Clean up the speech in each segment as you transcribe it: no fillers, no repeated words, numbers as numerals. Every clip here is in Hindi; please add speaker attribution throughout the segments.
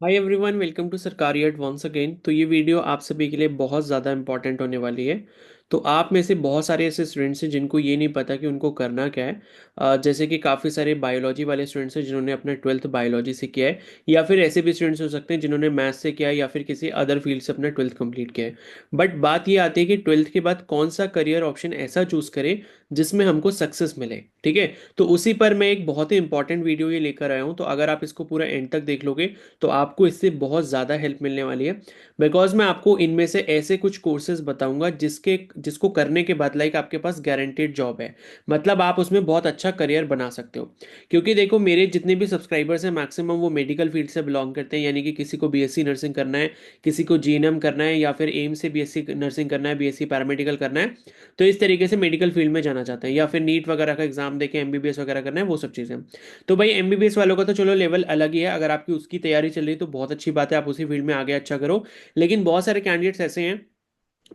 Speaker 1: हाय एवरीवन, वेलकम टू सरकारी एड वंस अगेन। तो ये वीडियो आप सभी के लिए बहुत ज़्यादा इंपॉर्टेंट होने वाली है। तो आप में से बहुत सारे ऐसे स्टूडेंट्स हैं जिनको ये नहीं पता कि उनको करना क्या है। जैसे कि काफ़ी सारे बायोलॉजी वाले स्टूडेंट्स हैं जिन्होंने अपना ट्वेल्थ बायोलॉजी से किया है, या फिर ऐसे भी स्टूडेंट्स हो सकते हैं जिन्होंने मैथ्स से किया है या फिर किसी अदर फील्ड से अपना ट्वेल्थ कंप्लीट किया है। बट बात ये आती है कि ट्वेल्थ के बाद कौन सा करियर ऑप्शन ऐसा चूज़ करें जिसमें हमको सक्सेस मिले। ठीक है, तो उसी पर मैं एक बहुत ही इंपॉर्टेंट वीडियो ये लेकर आया हूँ। तो अगर आप इसको पूरा एंड तक देख लोगे तो आपको इससे बहुत ज़्यादा हेल्प मिलने वाली है। बिकॉज मैं आपको इनमें से ऐसे कुछ कोर्सेज बताऊंगा जिसको करने के बाद लाइक आपके पास गारंटेड जॉब है। मतलब आप उसमें बहुत अच्छा करियर बना सकते हो। क्योंकि देखो, मेरे जितने भी सब्सक्राइबर्स हैं मैक्सिमम वो मेडिकल फील्ड से बिलोंग करते हैं, यानी कि किसी को बीएससी नर्सिंग करना है, किसी को जीएनएम करना है, या फिर एम्स से बीएससी नर्सिंग करना है, बीएससी पैरामेडिकल करना है। तो इस तरीके से मेडिकल फील्ड में जाना चाहते हैं, या फिर नीट वगैरह का एग्जाम देके एमबीबीएस वगैरह करना है, वो सब चीज़ें। तो भाई एमबीबीएस वालों का तो चलो लेवल अलग ही है। अगर आपकी उसकी तैयारी चल रही है तो बहुत अच्छी बात है, आप उसी फील्ड में आगे अच्छा करो। लेकिन बहुत सारे कैंडिडेट्स ऐसे हैं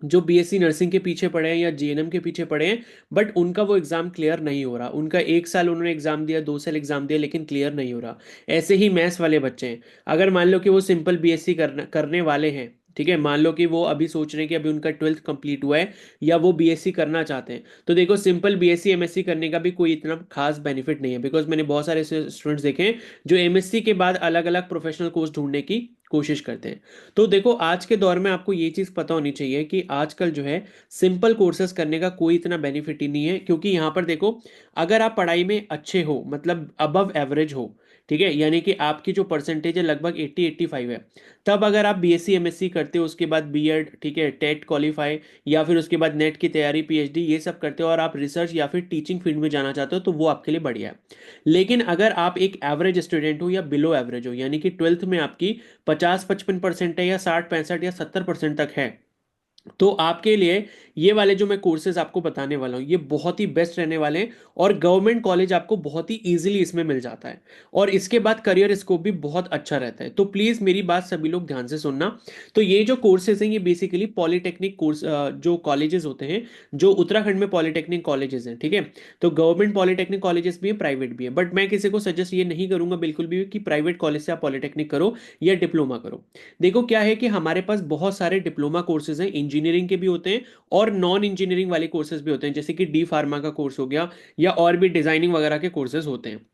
Speaker 1: जो बीएससी नर्सिंग के पीछे पड़े हैं या जीएनएम के पीछे पड़े हैं, बट उनका वो एग्जाम क्लियर नहीं हो रहा। उनका 1 साल उन्होंने एग्जाम दिया, 2 साल एग्जाम दिया, लेकिन क्लियर नहीं हो रहा। ऐसे ही मैथ्स वाले बच्चे हैं। अगर मान लो कि वो सिंपल बीएससी करने वाले हैं, ठीक है, मान लो कि वो अभी सोच रहे हैं कि अभी उनका ट्वेल्थ कंप्लीट हुआ है या वो बीएससी करना चाहते हैं, तो देखो सिंपल बीएससी एमएससी करने का भी कोई इतना खास बेनिफिट नहीं है। बिकॉज मैंने बहुत सारे स्टूडेंट्स देखे हैं जो एमएससी के बाद अलग अलग प्रोफेशनल कोर्स ढूंढने की कोशिश करते हैं। तो देखो, आज के दौर में आपको ये चीज़ पता होनी चाहिए कि आजकल जो है सिंपल कोर्सेज करने का कोई इतना बेनिफिट ही नहीं है। क्योंकि यहाँ पर देखो, अगर आप पढ़ाई में अच्छे हो, मतलब अबव एवरेज हो, ठीक है, यानी कि आपकी जो परसेंटेज है लगभग 80-85 है, तब अगर आप बीएससी एमएससी करते हो, उसके बाद बीएड, ठीक है, टेट क्वालिफाई, या फिर उसके बाद नेट की तैयारी, पीएचडी, ये सब करते हो और आप रिसर्च या फिर टीचिंग फील्ड में जाना चाहते हो, तो वो आपके लिए बढ़िया है। लेकिन अगर आप एक एवरेज स्टूडेंट हो या बिलो एवरेज हो, यानी कि ट्वेल्थ में आपकी 50-55% है, या 60-65 या 70% तक है, तो आपके लिए ये वाले जो मैं कोर्सेज आपको बताने वाला हूँ ये बहुत ही बेस्ट रहने वाले हैं। और गवर्नमेंट कॉलेज आपको बहुत ही इजीली इसमें मिल जाता है। और इसके बाद करियर स्कोप भी बहुत अच्छा रहता है। तो प्लीज़ मेरी बात सभी लोग ध्यान से सुनना। तो ये जो कोर्सेज हैं ये बेसिकली पॉलिटेक्निक कोर्स, जो कॉलेजेस होते हैं, जो उत्तराखंड में पॉलिटेक्निक कॉलेजेस हैं, ठीक है। तो गवर्नमेंट पॉलिटेक्निक कॉलेजेस भी हैं, प्राइवेट भी है, बट मैं किसी को सजेस्ट ये नहीं करूंगा बिल्कुल भी कि प्राइवेट कॉलेज से आप पॉलिटेक्निक करो या डिप्लोमा करो। देखो क्या है कि हमारे पास बहुत सारे डिप्लोमा कोर्सेज हैं, इंजीनियरिंग के भी होते हैं और नॉन इंजीनियरिंग वाले कोर्सेज भी होते हैं, जैसे कि डी फार्मा का कोर्स हो गया, या और भी डिजाइनिंग वगैरह के कोर्सेज होते हैं।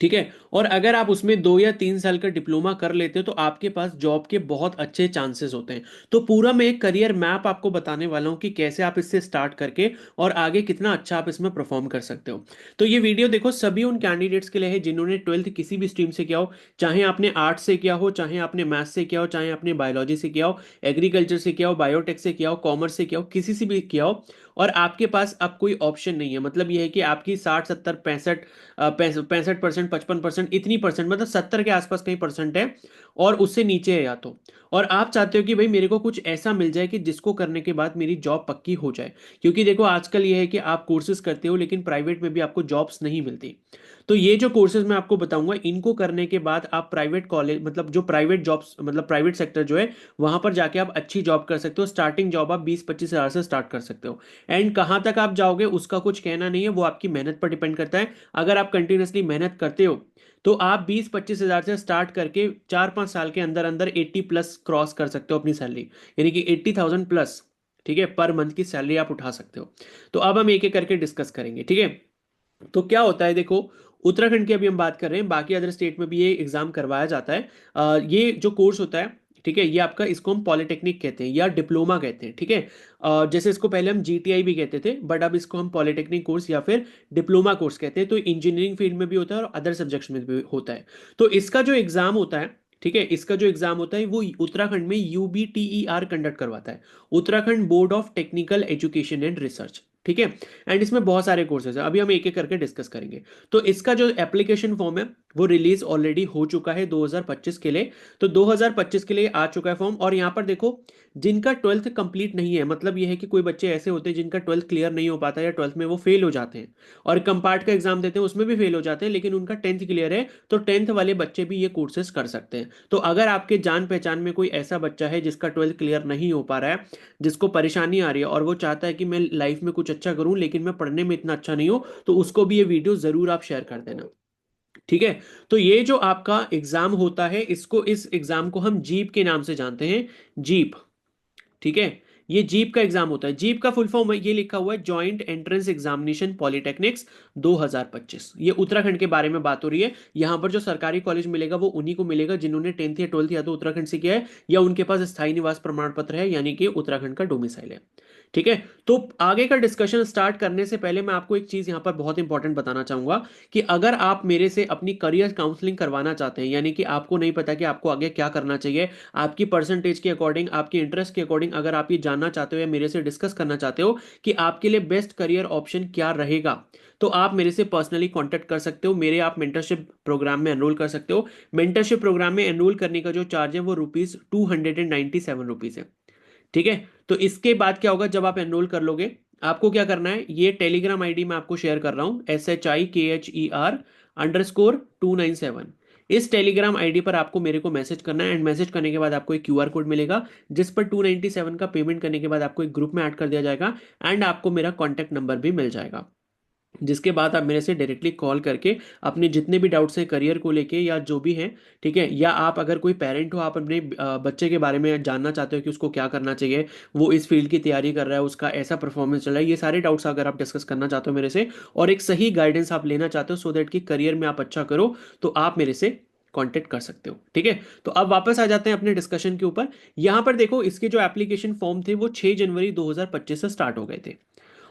Speaker 1: ठीक है, और अगर आप उसमें 2 या 3 साल का डिप्लोमा कर लेते हो तो आपके पास जॉब के बहुत अच्छे चांसेस होते हैं। तो पूरा मैं एक करियर मैप आपको बताने वाला हूं कि कैसे आप इससे स्टार्ट करके और आगे कितना अच्छा आप इसमें परफॉर्म कर सकते हो। तो ये वीडियो देखो सभी उन कैंडिडेट्स के लिए है जिन्होंने ट्वेल्थ किसी भी स्ट्रीम से किया हो, चाहे आपने आर्ट्स से किया हो, चाहे आपने मैथ्स से किया हो, चाहे आपने बायोलॉजी से किया हो, एग्रीकल्चर से किया हो, बायोटेक से किया हो, कॉमर्स से किया हो, किसी से भी किया हो, और आपके पास अब कोई ऑप्शन नहीं है। मतलब यह है कि आपकी 60-70-65%, 55%, इतनी परसेंट, मतलब 70 के आसपास कहीं परसेंट है और उससे नीचे है या तो, और आप चाहते हो कि भाई मेरे को कुछ ऐसा मिल जाए कि जिसको करने के बाद मेरी जॉब पक्की हो जाए। क्योंकि देखो आजकल ये है कि आप कोर्सेज करते हो लेकिन प्राइवेट में भी आपको जॉब्स नहीं मिलती। तो ये जो कोर्सेज मैं आपको बताऊंगा इनको करने के बाद आप प्राइवेट कॉलेज, मतलब जो प्राइवेट जॉब्स, मतलब प्राइवेट सेक्टर जो है, वहां पर जाके आप अच्छी जॉब कर सकते हो। स्टार्टिंग जॉब आप 20-25 हज़ार से स्टार्ट कर सकते हो। एंड कहाँ तक आप जाओगे उसका कुछ कहना नहीं है, वो आपकी मेहनत पर डिपेंड करता है। अगर आप कंटिन्यूसली मेहनत करते हो तो आप 20-25 हज़ार से स्टार्ट करके 4-5 साल के अंदर अंदर 80+ क्रॉस कर सकते हो अपनी सैलरी, यानी कि 80,000 प्लस, ठीक है, पर मंथ की सैलरी आप उठा सकते हो। तो अब हम एक एक करके डिस्कस करेंगे, ठीक है। तो क्या होता है देखो, उत्तराखंड की अभी हम बात कर रहे हैं, बाकी अदर स्टेट में भी ये एग्जाम करवाया जाता है। ये जो कोर्स होता है, ठीक है, ये आपका, इसको हम पॉलिटेक्निक कहते हैं या डिप्लोमा कहते हैं, ठीक है। जैसे इसको पहले हम जीटीआई भी कहते थे, बट अब इसको हम पॉलिटेक्निक कोर्स या फिर डिप्लोमा कोर्स कहते हैं। तो इंजीनियरिंग फील्ड में भी होता है और अदर सब्जेक्ट्स में भी होता है। तो इसका जो एग्जाम होता है, ठीक है, इसका जो एग्जाम होता है वो उत्तराखंड में यूबीटीईआर कंडक्ट करवाता है, Uttarakhand board of technical education and research, ठीक है। एंड इसमें बहुत सारे कोर्सेज हैं, अभी हम एक एक करके डिस्कस करेंगे। तो इसका जो एप्लीकेशन फॉर्म है वो रिलीज ऑलरेडी हो चुका है 2025 के लिए। तो 2025 के लिए आ चुका है फॉर्म। और यहाँ पर देखो, जिनका ट्वेल्थ कंप्लीट नहीं है, मतलब ये है कि कोई बच्चे ऐसे होते हैं जिनका ट्वेल्थ क्लियर नहीं हो पाता या ट्वेल्थ में वो फेल हो जाते हैं, और कंपार्ट का एग्जाम देते हैं उसमें भी फेल हो जाते हैं, लेकिन उनका टेंथ क्लियर है, तो टेंथ वाले बच्चे भी ये कोर्सेज कर सकते हैं। तो अगर आपके जान पहचान में कोई ऐसा बच्चा है जिसका ट्वेल्थ क्लियर नहीं हो पा रहा है, जिसको परेशानी आ रही है, और वो चाहता है कि मैं लाइफ में कुछ अच्छा करूं लेकिन मैं पढ़ने में इतना अच्छा नहीं हूं, तो उसको भी ये वीडियो जरूर आप शेयर कर देना, ठीक है। तो ये जो आपका एग्जाम होता है, इसको इस एग्जाम को हम जीप के नाम से जानते हैं, जीप। ठीक है। ये जीप का एग्जाम होता है। जीप का फुल फॉर्म ये लिखा हुआ है, जॉइंट एंट्रेंस एग्जामिनेशन पॉलिटेक्निक्स 2025। ये उत्तराखंड के बारे में बात हो रही है। यहां पर जो सरकारी कॉलेज मिलेगा वो उन्हीं को मिलेगा जिन्होंने 10th या 12th या तो उत्तराखंड से किया है या उनके पास स्थायी निवास प्रमाण पत्र है, यानी कि उत्तराखंड का डोमिसाइल है। ठीक है। तो आगे का डिस्कशन स्टार्ट करने से पहले मैं आपको एक चीज यहां पर बहुत इंपॉर्टेंट बताना चाहूंगा कि अगर आप मेरे से अपनी करियर काउंसलिंग करवाना चाहते हैं, यानी कि आपको नहीं पता कि आपको आगे क्या करना चाहिए, आपकी परसेंटेज के अकॉर्डिंग, आपके इंटरेस्ट के अकॉर्डिंग अगर आप ये जानना चाहते हो या मेरे से डिस्कस करना चाहते हो कि आपके लिए बेस्ट करियर ऑप्शन क्या रहेगा, तो आप मेरे से पर्सनली कांटेक्ट कर सकते हो। मेरे आप मेंटरशिप प्रोग्राम में एनरोल कर सकते हो। मेंटरशिप प्रोग्राम में एनरोल करने का जो चार्ज है वो ₹297 है। ठीक है। तो इसके बाद क्या होगा, जब आप एनरोल कर लोगे, आपको क्या करना है, ये टेलीग्राम आईडी मैं आपको शेयर कर रहा हूं, SHIKHER_297। इस टेलीग्राम आईडी पर आपको मेरे को मैसेज करना है, एंड मैसेज करने के बाद आपको एक क्यूआर कोड मिलेगा जिस पर 297 का पेमेंट करने के बाद आपको एक ग्रुप में ऐड कर दिया जाएगा, एंड आपको मेरा कॉन्टैक्ट नंबर भी मिल जाएगा, जिसके बाद आप मेरे से डायरेक्टली कॉल करके अपने जितने भी डाउट्स हैं करियर को लेके या जो भी हैं, ठीक है, या आप अगर कोई पेरेंट हो, आप अपने बच्चे के बारे में जानना चाहते हो कि उसको क्या करना चाहिए, वो इस फील्ड की तैयारी कर रहा है, उसका ऐसा परफॉर्मेंस चल रहा है, ये सारे डाउट्स अगर आप डिस्कस करना चाहते हो मेरे से और एक सही गाइडेंस आप लेना चाहते हो सो दैट कि करियर में आप अच्छा करो, तो आप मेरे से कांटेक्ट कर सकते हो। ठीक है। तो अब वापस आ जाते हैं अपने डिस्कशन के ऊपर। यहां पर देखो, इसके जो एप्लीकेशन फॉर्म थे वो 6 जनवरी 2025 से स्टार्ट हो गए थे,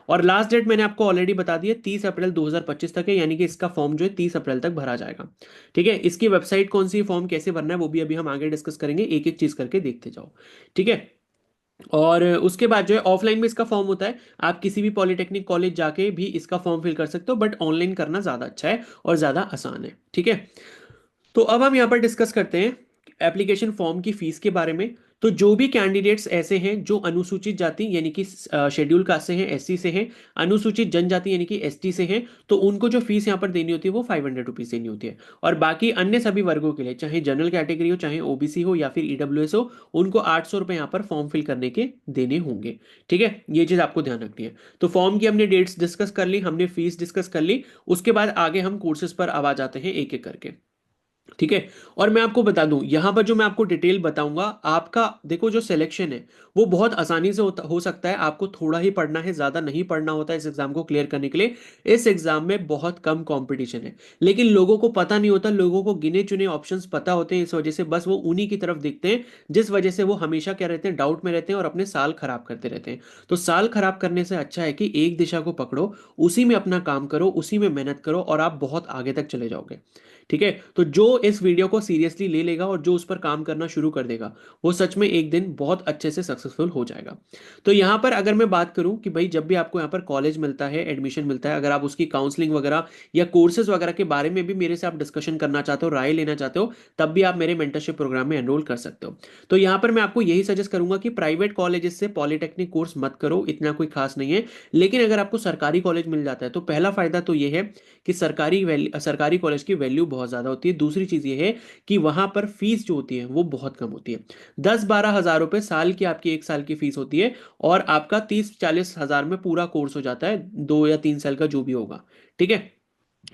Speaker 1: और लास्ट डेट मैंने आपको ऑलरेडी बता दी है, 30 अप्रैल 2025 तक है, यानी कि इसका फॉर्म जो है 30 अप्रैल तक भरा जाएगा। ठीक है। इसकी वेबसाइट कौन सी, फॉर्म कैसे भरना है, वो भी अभी हम आगे डिस्कस करेंगे, एक एक चीज करके देखते जाओ। ठीक है। और उसके बाद जो है ऑफलाइन में इसका फॉर्म होता है, आप किसी भी पॉलिटेक्निक कॉलेज जाके भी इसका फॉर्म फिल कर सकते हो, बट ऑनलाइन करना ज्यादा अच्छा है और ज्यादा आसान है। ठीक है। तो अब हम यहाँ पर डिस्कस करते हैं एप्लीकेशन फॉर्म की फीस के बारे में। तो जो भी कैंडिडेट्स ऐसे हैं जो अनुसूचित जाति यानी कि शेड्यूल कास्ट से हैं, एससी से हैं, अनुसूचित जनजाति यानी कि एसटी से हैं, तो उनको जो फीस यहाँ पर देनी होती है वो ₹500 देनी होती है। और बाकी अन्य सभी वर्गों के लिए, चाहे जनरल कैटेगरी हो, चाहे ओबीसी हो या फिर ईडब्ल्यूएस हो, उनको ₹800 यहाँ पर फॉर्म फिल करने के देने होंगे। ठीक है। ये चीज आपको ध्यान रखनी है। तो फॉर्म की हमने डेट्स डिस्कस कर ली, हमने फीस डिस्कस कर ली। उसके बाद आगे हम कोर्सेज पर आवा जाते हैं एक एक करके। ठीक है। और मैं आपको बता दूं, यहां पर जो मैं आपको डिटेल बताऊंगा, आपका देखो जो सिलेक्शन है वो बहुत आसानी से हो सकता है। आपको थोड़ा ही पढ़ना है, ज्यादा नहीं पढ़ना होता है इस एग्जाम को क्लियर करने के लिए। इस एग्जाम में बहुत कम कंपटीशन है, लेकिन लोगों को पता नहीं होता, लोगों को गिने चुने ऑप्शंस पता होते हैं, इस वजह से बस वो उन्हीं की तरफ देखते हैं, जिस वजह से वो हमेशा क्या रहते हैं, डाउट में रहते हैं और अपने साल खराब करते रहते हैं। तो साल खराब करने से अच्छा है कि एक दिशा को पकड़ो, उसी में अपना काम करो, उसी में मेहनत करो, और आप बहुत आगे तक चले जाओगे। ठीक है। तो जो इस वीडियो को सीरियसली ले लेगा और जो उस पर काम करना शुरू कर देगा, वो सच में एक दिन बहुत अच्छे से सक्सेसफुल हो जाएगा। तो यहां पर अगर मैं बात करूं कि भाई जब भी आपको यहां पर कॉलेज मिलता है, एडमिशन मिलता है, अगर आप उसकी काउंसलिंग वगैरह या कोर्सेज वगैरह के बारे में भी मेरे से आप डिस्कशन करना चाहते हो, राय लेना चाहते हो, तब भी आप मेरे मेंटरशिप प्रोग्राम में एनरोल कर सकते हो। तो यहां पर मैं आपको यही सजेस्ट करूंगा कि प्राइवेट कॉलेजेस से पॉलिटेक्निक कोर्स मत करो, इतना कोई खास नहीं है। लेकिन अगर आपको सरकारी कॉलेज मिल जाता है तो पहला फायदा तो यह है कि सरकारी कॉलेज की वैल्यू बहुत ज़्यादा होती है। दूसरी चीज़ ये है कि वहाँ पर फीस जो होती है वो बहुत कम होती है। 10-12 हज़ार रुपए साल की आपकी एक साल की फीस होती है, और आपका 30-40 हज़ार में पूरा कोर्स हो जाता है, 2 या 3 साल का जो भी होगा। ठीक है।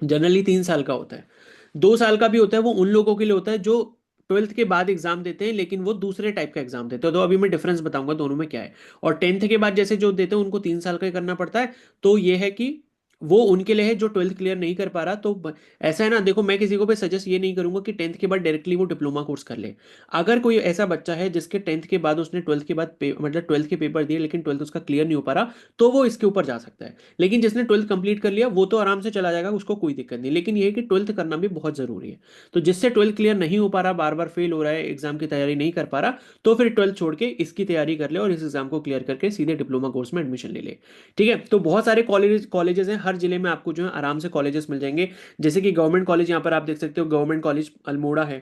Speaker 1: जनरली 3 साल का होता है। 2 साल का भी होता है, वो उन लोगों के लिए होता है जो ट्वेल्थ के बाद एग्जाम देते हैं, लेकिन वो दूसरे टाइप का एग्जाम देते हैं। तो अभी मैं डिफरेंस बताऊंगा दोनों में क्या है। और 10th के बाद जैसे जो देते हैं उनको 3 साल का ही करना पड़ता है। तो ये है कि वो उनके लिए है जो ट्वेल्थ क्लियर नहीं कर पा रहा। तो ऐसा है ना, देखो मैं किसी को भी सजेस्ट ये नहीं करूंगा कि 10th के बाद डायरेक्टली वो डिप्लोमा कोर्स कर ले। अगर कोई ऐसा बच्चा है जिसके 10th के बाद उसने ट्वेल्थ के बाद मतलब ट्वेल्थ के पेपर दिए लेकिन ट्वेल्थ उसका क्लियर नहीं हो पा रहा, तो वो इसके ऊपर जा सकता है। लेकिन जिसने ट्वेल्थ कंप्लीट कर लिया वो तो आराम से चला जाएगा, उसको कोई दिक्कत नहीं। लेकिन ये है कि ट्वेल्थ करना भी बहुत जरूरी है। तो जिससे ट्वेल्थ क्लियर नहीं हो पा रहा, बार बार फेल हो रहा है, एग्जाम की तैयारी नहीं कर पा रहा, तो फिर ट्वेल्थ छोड़ के इसकी तैयारी कर ले और इस एग्जाम को क्लियर करके सीधे डिप्लोमा कोर्स में एडमिशन ले ले। ठीक है। तो बहुत सारे कॉलेजेस हैं, हर जिले में आपको जो है आराम से कॉलेजेस मिल जाएंगे। जैसे कि गवर्नमेंट कॉलेज यहाँ पर आप देख सकते हो, गवर्नमेंट कॉलेज अल्मोड़ा है।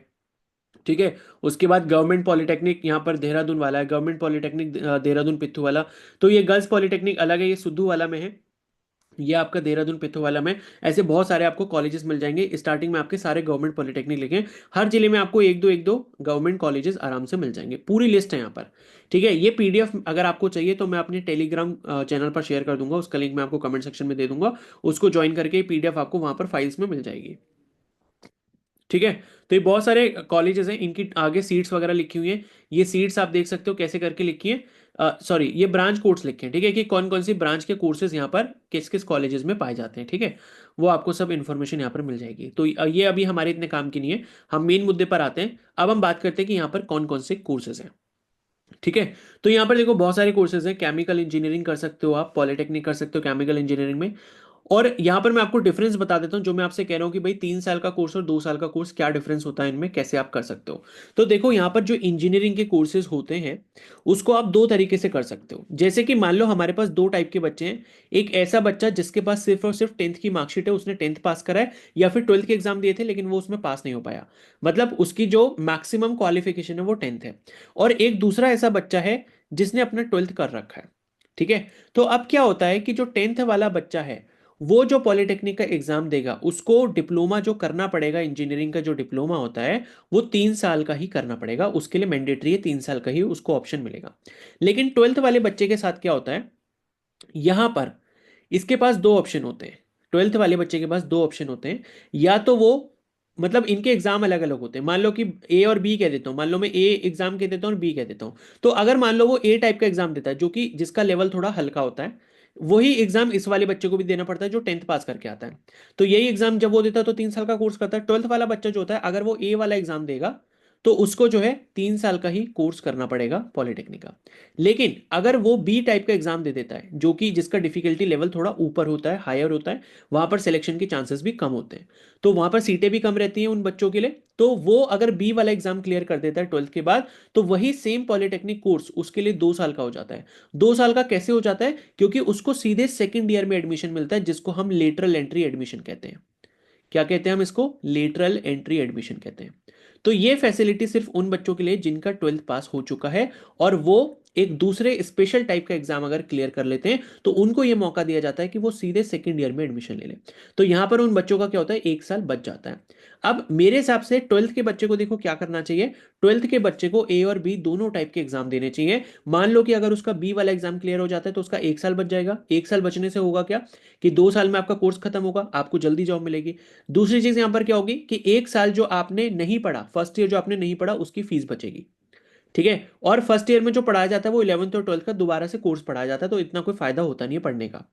Speaker 1: ठीक है। उसके बाद गवर्नमेंट पॉलिटेक्निक यहाँ पर देहरादून वाला है, गवर्नमेंट पॉलिटेक्निक देहरादून पिथु वाला। तो ये गर्ल्स पॉलिटेक्निक अलग है, ये सुद्धू वाला में है। ये आपका देहरादून पिथोवाला में। ऐसे बहुत सारे आपको कॉलेजेस मिल जाएंगे। स्टार्टिंग में आपके सारे गवर्नमेंट पॉलिटेक्निक लिखे, हर जिले में आपको एक दो गवर्नमेंट कॉलेजेस आराम से मिल जाएंगे, पूरी लिस्ट है यहाँ पर। ठीक है। ये पीडीएफ अगर आपको चाहिए तो मैं अपने टेलीग्राम चैनल पर शेयर कर दूंगा, उसका लिंक मैं आपको कमेंट सेक्शन में दे दूंगा। उसको ज्वाइन करके पीडीएफ आपको वहां पर फाइल्स में मिल जाएगी। ठीक है। तो ये बहुत सारे कॉलेजेस हैं, इनकी आगे सीट्स वगैरह लिखी हुई हैं। ये सीट्स आप देख सकते हो कैसे करके लिखी हैं, सॉरी ये ब्रांच कोड्स लिखे हैं, ठीक है, कि कौन कौन सी ब्रांच के कोर्सेज यहाँ पर किस किस कॉलेजेस में पाए जाते हैं, ठीक है। वो आपको सब इन्फॉर्मेशन यहाँ पर मिल जाएगी। तो ये अभी हमारे इतने काम की नहीं है, हम मेन मुद्दे पर आते हैं। अब हम बात करते हैं कि यहाँ पर कौन कौन से कोर्सेज हैं, ठीक है। तो यहाँ पर देखो बहुत सारे कोर्सेज हैं, केमिकल इंजीनियरिंग कर सकते हो आप, पॉलिटेक्निक कर सकते हो केमिकल इंजीनियरिंग में। और यहां पर मैं आपको डिफरेंस बता देता हूं, जो मैं आपसे कह रहा हूं कि भाई 3 साल का कोर्स और 2 साल का कोर्स क्या डिफरेंस होता है इनमें, कैसे आप कर सकते हो। तो देखो यहां पर जो इंजीनियरिंग के कोर्सेज होते हैं उसको आप दो तरीके से कर सकते हो। जैसे कि मान लो हमारे पास दो टाइप के बच्चे हैं, एक ऐसा बच्चा जिसके पास सिर्फ और सिर्फ 10th की मार्कशीट है, उसने 10th पास करा है, या फिर 12th के एग्जाम दिए थे लेकिन वो उसमें पास नहीं हो पाया, मतलब उसकी जो मैक्सिमम क्वालिफिकेशन है वो 10th है। और एक दूसरा ऐसा बच्चा है जिसने अपना 12th कर रखा है, ठीक है। तो अब क्या होता है कि जो 10th वाला बच्चा है वो जो पॉलिटेक्निक का एग्जाम देगा उसको डिप्लोमा जो करना पड़ेगा, इंजीनियरिंग का जो डिप्लोमा होता है वो 3 साल का ही करना पड़ेगा, उसके लिए मैंडेटरी है, 3 साल का ही उसको ऑप्शन मिलेगा। लेकिन 12th वाले बच्चे के साथ क्या होता है, यहां पर इसके पास दो ऑप्शन होते हैं। 12th वाले बच्चे के पास दो ऑप्शन होते हैं, या तो वो, मतलब इनके एग्जाम अलग अलग होते हैं, मान लो कि ए और बी कह देता हूं, मान लो मैं ए एग्जाम कह देता हूं और बी कह देता हूं। तो अगर मान लो वो ए टाइप का एग्जाम देता है जो कि जिसका लेवल थोड़ा हल्का होता है, वही एग्जाम इस वाले बच्चे को भी देना पड़ता है जो 10th पास करके आता है। तो यही एग्जाम जब वो देता है तो 3 साल का कोर्स करता है। 12th वाला बच्चा जो होता है अगर वो ए वाला एग्जाम देगा तो उसको जो है 3 साल का ही कोर्स करना पड़ेगा पॉलिटेक्निक का। लेकिन अगर वो बी टाइप का एग्जाम दे देता है जो कि जिसका डिफिकल्टी लेवल थोड़ा ऊपर होता है, हायर होता है, वहां पर सिलेक्शन के चांसेस भी कम होते हैं, तो वहां पर सीटें भी कम रहती हैं उन बच्चों के लिए। तो वो अगर बी वाला एग्जाम क्लियर कर देता है 12th के बाद, तो वही सेम पॉलिटेक्निक कोर्स उसके लिए 2 साल का हो जाता है। 2 साल का कैसे हो जाता है, क्योंकि उसको सीधे सेकेंड ईयर में एडमिशन मिलता है, जिसको हम लेटरल एंट्री एडमिशन कहते हैं। क्या कहते हैं हम इसको, लेटरल एंट्री एडमिशन कहते हैं। तो ये फैसिलिटी सिर्फ उन बच्चों के लिए जिनका 12th पास हो चुका है और वो एक दूसरे स्पेशल टाइप का एग्जाम अगर क्लियर कर लेते हैं तो उनको ये मौका दिया जाता है कि वो सीधे सेकंड ईयर में एडमिशन ले लें। तो यहां पर उन बच्चों का क्या होता है, 1 साल बच जाता है। अब मेरे हिसाब से 12th के बच्चे को देखो क्या करना चाहिए, 12th के बच्चे को ए और बी दोनों टाइप के एग्जाम देने चाहिए। मान लो कि अगर उसका बी वाला एग्जाम क्लियर हो जाता है तो उसका 1 साल बच जाएगा। 1 साल बचने से होगा क्या, कि 2 साल में आपका कोर्स खत्म होगा, आपको जल्दी जॉब मिलेगी। दूसरी चीज यहां पर क्या होगी कि 1 साल जो आपने नहीं पढ़ा, फर्स्ट ईयर जो आपने नहीं पढ़ा उसकी फीस बचेगी, ठीक है। और फर्स्ट ईयर में जो पढ़ाया जाता है वो 11th और 12th का दोबारा से कोर्स पढ़ाया जाता है, तो इतना कोई फायदा होता नहीं है पढ़ने का,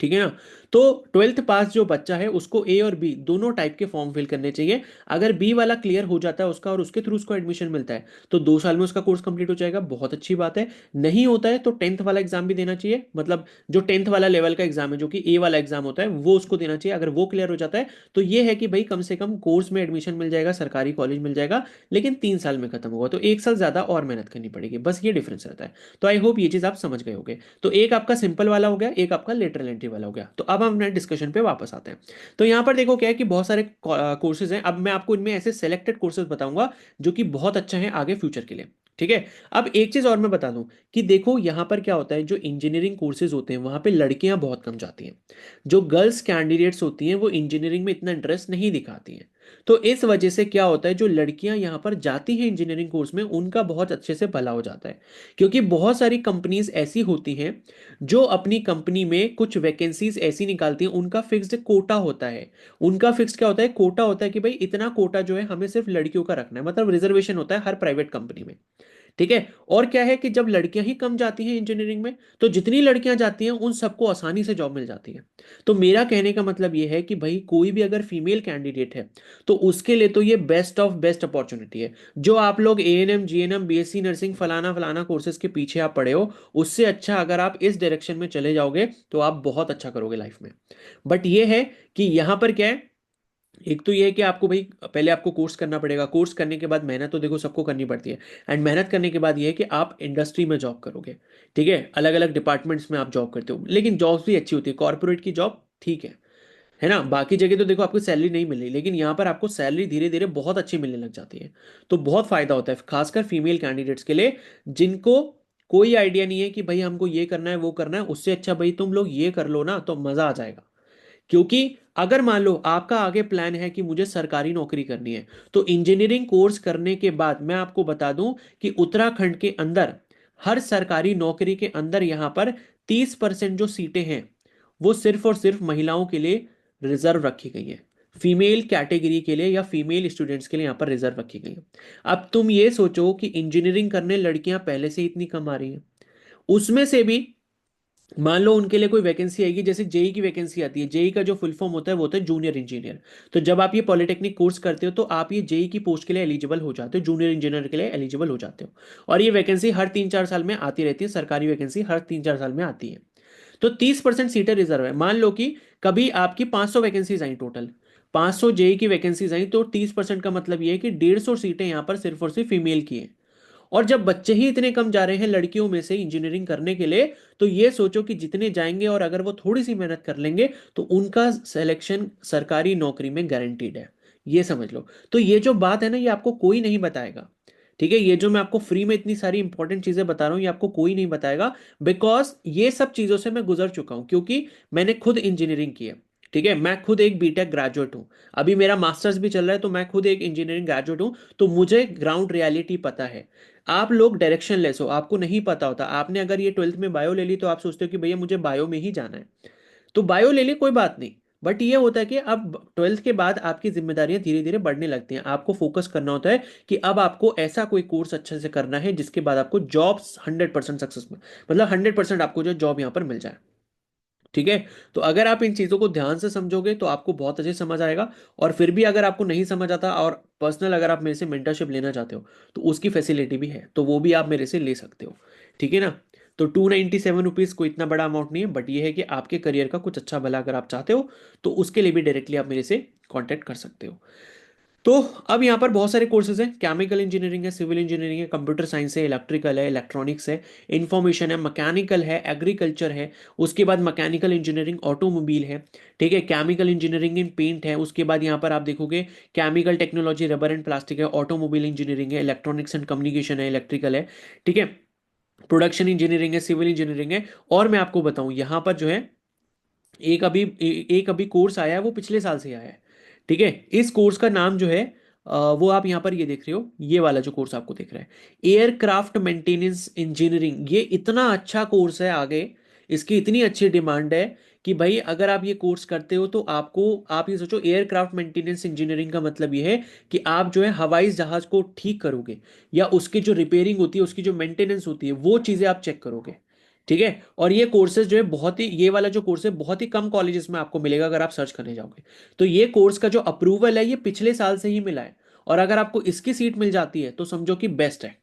Speaker 1: ठीक है ना। तो 12th पास जो बच्चा है उसको ए और बी दोनों टाइप के फॉर्म फिल करने चाहिए। अगर बी वाला क्लियर हो जाता है उसका और उसके थ्रू उसको एडमिशन मिलता है तो 2 साल में उसका कोर्स कंप्लीट हो जाएगा, बहुत अच्छी बात है। नहीं होता है तो 10th वाला एग्जाम भी देना चाहिए, मतलब जो 10th वाला लेवल का एग्जाम है जो कि ए वाला एग्जाम होता है वो उसको देना चाहिए। अगर वो क्लियर हो जाता है तो ये है कि भाई कम से कम कोर्स में एडमिशन मिल जाएगा, सरकारी कॉलेज मिल जाएगा, लेकिन 3 साल में खत्म होगा, तो 1 साल ज्यादा और मेहनत करनी पड़ेगी, बस ये डिफरेंस रहता है। तो आई होप ये चीज आप समझ गए होगे। तो एक आपका सिंपल वाला हो गया, एक आपका लेटरल एंट्री वाला हो गया। तो अब हम अपने डिस्कशन पे वापस आते हैं। तो यहाँ पर देखो क्या है कि बहुत सारे कोर्सेज हैं, अब मैं आपको इनमें ऐसे सेलेक्टेड कोर्सेज बताऊंगा जो कि बहुत अच्छा है आगे फ्यूचर के लिए, ठीक है। अब एक चीज और मैं बता दूं कि देखो यहां पर क्या होता है, जो इंजीनियरिंग कोर्सेज होते हैं वहां पे लड़कियां बहुत कम जाती हैं। जो गर्ल्स कैंडिडेट्स होती हैं वो इंजीनियरिंग में इतना इंटरेस्ट नहीं दिखाती हैं। तो इस वजह से क्या होता है, जो लड़कियां यहां पर जाती हैं इंजीनियरिंग कोर्स में उनका बहुत अच्छे से भला हो जाता है। क्योंकि बहुत सारी कंपनीज ऐसी होती हैं जो अपनी कंपनी में कुछ वैकेंसीज ऐसी निकालती हैं, उनका फिक्स्ड कोटा होता है। उनका फिक्स्ड क्या होता है, कोटा होता है कि भाई इतना कोटा जो है हमें सिर्फ लड़कियों का रखना है, मतलब रिजर्वेशन होता है हर प्राइवेट कंपनी में, ठीक है। और क्या है कि जब लड़कियां ही कम जाती हैं इंजीनियरिंग में तो जितनी लड़कियां जाती हैं उन सबको आसानी से जॉब मिल जाती है। तो मेरा कहने का मतलब यह है कि भाई कोई भी अगर फीमेल कैंडिडेट है तो उसके लिए तो ये बेस्ट ऑफ बेस्ट अपॉर्चुनिटी है। जो आप लोग एएनएम जीएनएम बीएससी नर्सिंग फलाना फलाना कोर्सेज के पीछे आप पढ़े हो, उससे अच्छा अगर आप इस डायरेक्शन में चले जाओगे तो आप बहुत अच्छा करोगे लाइफ में। बट ये है कि यहां पर क्या है, एक तो ये है कि आपको भाई पहले आपको कोर्स करना पड़ेगा, कोर्स करने के बाद मेहनत तो देखो सबको करनी पड़ती है, एंड मेहनत करने के बाद ये है कि आप इंडस्ट्री में जॉब करोगे, ठीक है। अलग अलग डिपार्टमेंट्स में आप जॉब करते हो, लेकिन जॉब्स भी अच्छी होती है, कॉर्पोरेट की जॉब ठीक है ना। बाकी जगह तो देखो आपको सैलरी नहीं मिल रही, लेकिन यहाँ पर आपको सैलरी धीरे धीरे बहुत अच्छी मिलने लग जाती है। तो बहुत फायदा होता है खासकर फीमेल कैंडिडेट्स के लिए, जिनको कोई आइडिया नहीं है कि भाई हमको ये करना है वो करना है, उससे अच्छा भाई तुम लोग ये कर लो ना तो मजा आ जाएगा। क्योंकि अगर मान लो आपका आगे प्लान है कि मुझे सरकारी नौकरी करनी है, तो इंजीनियरिंग कोर्स करने के बाद मैं आपको बता दूं कि उत्तराखंड के अंदर हर सरकारी नौकरी के अंदर यहां पर 30% जो सीटें हैं वो सिर्फ और सिर्फ महिलाओं के लिए रिजर्व रखी गई है। फीमेल कैटेगरी के लिए या फीमेल स्टूडेंट्स के लिए यहाँ पर रिजर्व रखी गई है। अब तुम ये सोचो कि इंजीनियरिंग करने लड़कियां पहले से ही इतनी कम आ रही हैं, उसमें से भी मान लो उनके लिए कोई वैकेंसी आएगी, जैसे जेई की वैकेंसी आती है, जेई का जो फुल फॉर्म होता है वो होता है जूनियर इंजीनियर। तो जब आप ये पॉलिटेक्निक कोर्स करते हो तो आप ये जेई की पोस्ट के लिए एलिजिबल हो जाते हो, जूनियर इंजीनियर के लिए एलिजिबल हो जाते हो। और ये वैकेंसी हर 3-4 साल में आती रहती है, सरकारी वैकेंसी हर 3-4 साल में आती है। तो 30% सीटें रिजर्व है। मान लो कि कभी आपकी 500 वैकेंसीज आई टोटल, 500 जेई की वैकेंसीज आई, तो 30% का मतलब ये है कि 150 सीटें यहाँ पर सिर्फ और सिर्फ फीमेल की है। और जब बच्चे ही इतने कम जा रहे हैं लड़कियों में से इंजीनियरिंग करने के लिए, तो ये सोचो कि जितने जाएंगे और अगर वो थोड़ी सी मेहनत कर लेंगे तो उनका सिलेक्शन सरकारी नौकरी में गारंटीड है। ये समझ लो। तो ये जो बात है ना, ये आपको कोई नहीं बताएगा। ठीक है, ये जो मैं आपको फ्री में इतनी सारी इंपॉर्टेंट चीजें बता रहा हूं, ये आपको कोई नहीं बताएगा। बिकॉज ये सब चीजों से मैं गुजर चुका हूं, क्योंकि मैंने खुद इंजीनियरिंग की है। ठीक है, मैं खुद एक बीटेक ग्रेजुएट हूं, अभी मेरा मास्टर्स भी चल रहा है, तो मैं खुद एक इंजीनियरिंग ग्रेजुएट हूं। तो मुझे ग्राउंड रियलिटी पता है। आप लोग डायरेक्शन लेस हो, आपको नहीं पता होता। आपने अगर ये 12th में बायो ले ली तो आप सोचते हो कि भैया मुझे बायो में ही जाना है, तो बायो ले ली, कोई बात नहीं। बट ये होता है कि अब 12th के बाद आपकी जिम्मेदारियां धीरे धीरे बढ़ने लगती हैं, आपको फोकस करना होता है कि अब आपको ऐसा कोई कोर्स अच्छे से करना है जिसके बाद आपको जॉब 100% सक्सेस में, मतलब 100% आपको जो जॉब यहाँ पर मिल जाए। ठीक है। तो अगर आप इन चीजों को ध्यान से समझोगे तो आपको बहुत अच्छे से समझ आएगा। और फिर भी अगर आपको नहीं समझ आता और पर्सनल अगर आप मेरे से मेंटरशिप लेना चाहते हो तो उसकी फैसिलिटी भी है, तो वो भी आप मेरे से ले सकते हो। ठीक है ना। तो 297 रुपीज़ कोई इतना बड़ा अमाउंट नहीं है, बट ये है कि आपके करियर का कुछ अच्छा भला अगर आप चाहते हो तो उसके लिए भी डायरेक्टली आप मेरे से कॉन्टैक्ट कर सकते हो। तो अब यहाँ पर बहुत सारे कोर्सेज हैं, केमिकल इंजीनियरिंग है, सिविल इंजीनियरिंग है, कंप्यूटर साइंस है, इलेक्ट्रिकल है, इलेक्ट्रॉनिक्स है, इंफॉर्मेशन है, मैकेनिकल है, एग्रीकल्चर है, उसके बाद मैकेनिकल इंजीनियरिंग ऑटोमोबाइल है। ठीक है, केमिकल इंजीनियरिंग इन पेंट है, उसके बाद यहाँ पर आप देखोगे chemical technology rubber and plastic है, ऑटोमोबाइल इंजीनियरिंग है, इलेक्ट्रॉनिक्स एंड कम्युनिकेशन है, इलेक्ट्रिकल है। ठीक है, प्रोडक्शन इंजीनियरिंग है, सिविल इंजीनियरिंग है। और मैं आपको बताऊं यहाँ पर जो है एक अभी कोर्स आया है, वो पिछले साल से आया है। ठीक है, इस कोर्स का नाम जो है वो आप यहाँ पर ये देख रहे हो, ये वाला जो कोर्स आपको दिख रहा है, एयरक्राफ्ट मेंटेनेंस इंजीनियरिंग। ये इतना अच्छा कोर्स है, आगे इसकी इतनी अच्छी डिमांड है कि भाई अगर आप ये कोर्स करते हो तो आपको, आप ये सोचो एयरक्राफ्ट मेंटेनेंस इंजीनियरिंग का मतलब ये है कि आप जो है हवाई जहाज को ठीक करोगे, या उसकी जो रिपेयरिंग होती है, उसकी जो मेंटेनेंस होती है, वो चीजें आप चेक करोगे। ठीक है, और ये कोर्सेज जो है बहुत ही, ये वाला जो कोर्स है बहुत ही कम कॉलेजेस में आपको मिलेगा अगर आप सर्च करने जाओगे। तो ये कोर्स का जो अप्रूवल है ये पिछले साल से ही मिला है, और अगर आपको इसकी सीट मिल जाती है तो समझो कि बेस्ट है।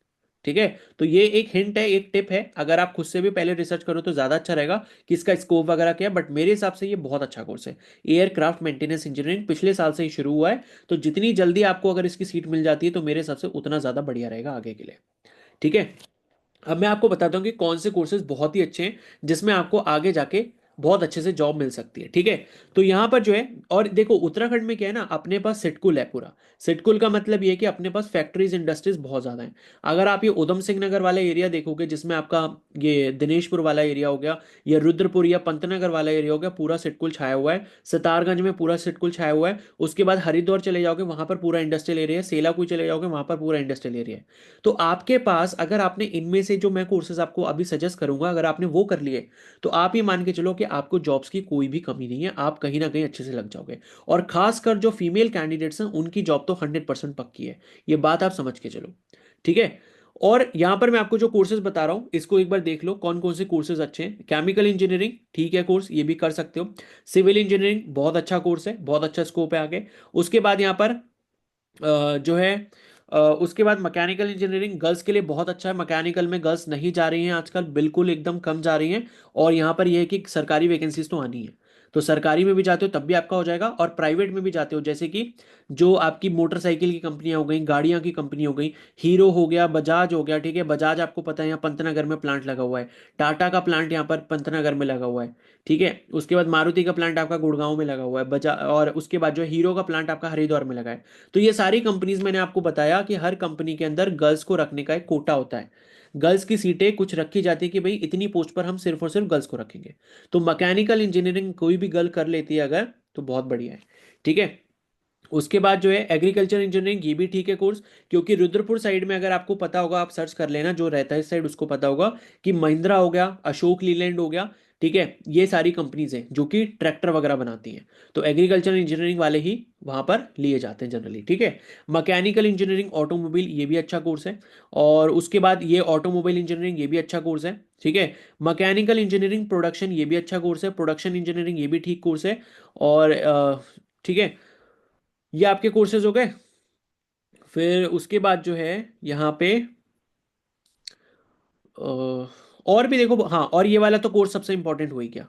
Speaker 1: ठीक है, तो ये एक हिंट है, एक टिप है, अगर आप खुद से भी पहले रिसर्च करो तो ज्यादा अच्छा रहेगा कि इसका स्कोप वगैरह क्या है। बट मेरे हिसाब से ये बहुत अच्छा कोर्स है। एयरक्राफ्ट मेंटेनेंस इंजीनियरिंग पिछले साल से ही शुरू हुआ है, तो जितनी जल्दी आपको अगर इसकी सीट मिल जाती है तो मेरे हिसाब से उतना ज्यादा बढ़िया रहेगा आगे के लिए। ठीक है। अब मैं आपको बताता हूँ कि कौन से कोर्सेज बहुत ही अच्छे हैं जिसमें आपको आगे जाके बहुत अच्छे से जॉब मिल सकती है। ठीक है, तो यहाँ पर जो है, और देखो उत्तराखंड में क्या है ना, अपने पास सिटकुल है पूरा। सिटकुल का मतलब ये है कि अपने पास फैक्ट्रीज इंडस्ट्रीज बहुत ज्यादा हैं। अगर आप ये उधम सिंह नगर वाला एरिया देखोगे, जिसमें आपका ये दिनेशपुर वाला एरिया हो गया, या रुद्रपुर या पंतनगर वाला एरिया हो गया, पूरा सिटकुल छाया हुआ है। सितारगंज में पूरा सिटकुल छाया हुआ है। उसके बाद हरिद्वार चले जाओगे, वहां पर पूरा इंडस्ट्रियल एरिया है। सेलाकुई चले जाओगे, वहां पर पूरा इंडस्ट्रियल एरिया है। तो आपके पास अगर आपने इनमें से जो मैं कोर्सेज आपको अभी सजेस्ट करूंगा, अगर आपने वो कर लिए तो आप ये मान के चलो कि आपको जॉब्स की कोई भी कमी नहीं है, आप कहीं ना कहीं अच्छे से लग जाओगे। और खासकर जो फीमेल कैंडिडेट्स हैं उनकी जॉब तो 100% पक्की है, ये बात आप समझ के चलो। ठीक है, और यहां पर मैं आपको जो कोर्सेज बता रहा हूं इसको एक बार देख लो कौन कौन से कोर्सेज अच्छे हैं। केमिकल इंजीनियरिंग ठीक है कोर्स, ये भी कर सकते हो। सिविल इंजीनियरिंग बहुत अच्छा कोर्स है, बहुत अच्छा स्कोप है आगे। उसके बाद यहाँ पर जो है उसके बाद मैकेनिकल इंजीनियरिंग गर्ल्स के लिए बहुत अच्छा है। मैकेनिकल में गर्ल्स नहीं जा रही हैं आजकल, बिल्कुल एकदम कम जा रही हैं। और यहाँ पर यह है कि सरकारी वैकेंसीज तो आनी है, तो सरकारी में भी जाते हो तब भी आपका हो जाएगा, और प्राइवेट में भी जाते हो जैसे कि जो आपकी मोटरसाइकिल की कंपनियां हो गई, गाड़ियां की कंपनी हो गई, हीरो हो गया, बजाज हो गया। ठीक है, बजाज आपको पता है यहाँ पंतनगर में प्लांट लगा हुआ है। टाटा का प्लांट यहाँ पर पंतनगर में लगा हुआ है। ठीक है, उसके बाद मारुति का प्लांट आपका गुड़गांव में लगा हुआ है, बजा और उसके बाद जो हीरो का प्लांट आपका हरिद्वार में लगा है। तो ये सारी कंपनीज, मैंने आपको बताया कि हर कंपनी के अंदर गर्ल्स को रखने का एक कोटा होता है। गर्ल्स की सीटें कुछ रखी जाती है कि भाई इतनी पोस्ट पर हम सिर्फ और सिर्फ गर्ल्स को रखेंगे। तो मैकेनिकल इंजीनियरिंग कोई भी गर्ल कर लेती है अगर, तो बहुत बढ़िया है। ठीक है, उसके बाद जो है एग्रीकल्चर इंजीनियरिंग, ये भी ठीक है कोर्स। क्योंकि रुद्रपुर साइड में अगर आपको पता होगा, आप सर्च कर लेना, जो रहता है इस साइड उसको पता होगा कि महिंद्रा हो गया, अशोक लीलैंड हो गया। ठीक है, ये सारी कंपनीज हैं जो कि ट्रैक्टर वगैरह बनाती हैं। तो एग्रीकल्चर इंजीनियरिंग वाले ही वहाँ पर लिए जाते हैं जनरली, ठीक है। मैकेनिकल इंजीनियरिंग ऑटोमोबाइल, ये भी अच्छा कोर्स है। और उसके बाद ये ऑटोमोबाइल इंजीनियरिंग, ये भी अच्छा कोर्स है, ठीक है। मैकेनिकल इंजीनियरिंग प्रोडक्शन, ये भी अच्छा कोर्स है। प्रोडक्शन इंजीनियरिंग, ये भी ठीक कोर्स है। और ठीक है, ये आपके कोर्सेज हो गए। फिर उसके बाद जो है यहाँ पे और भी देखो, हाँ, और ये वाला तो कोर्स सबसे इंपॉर्टेंट हो ही गया,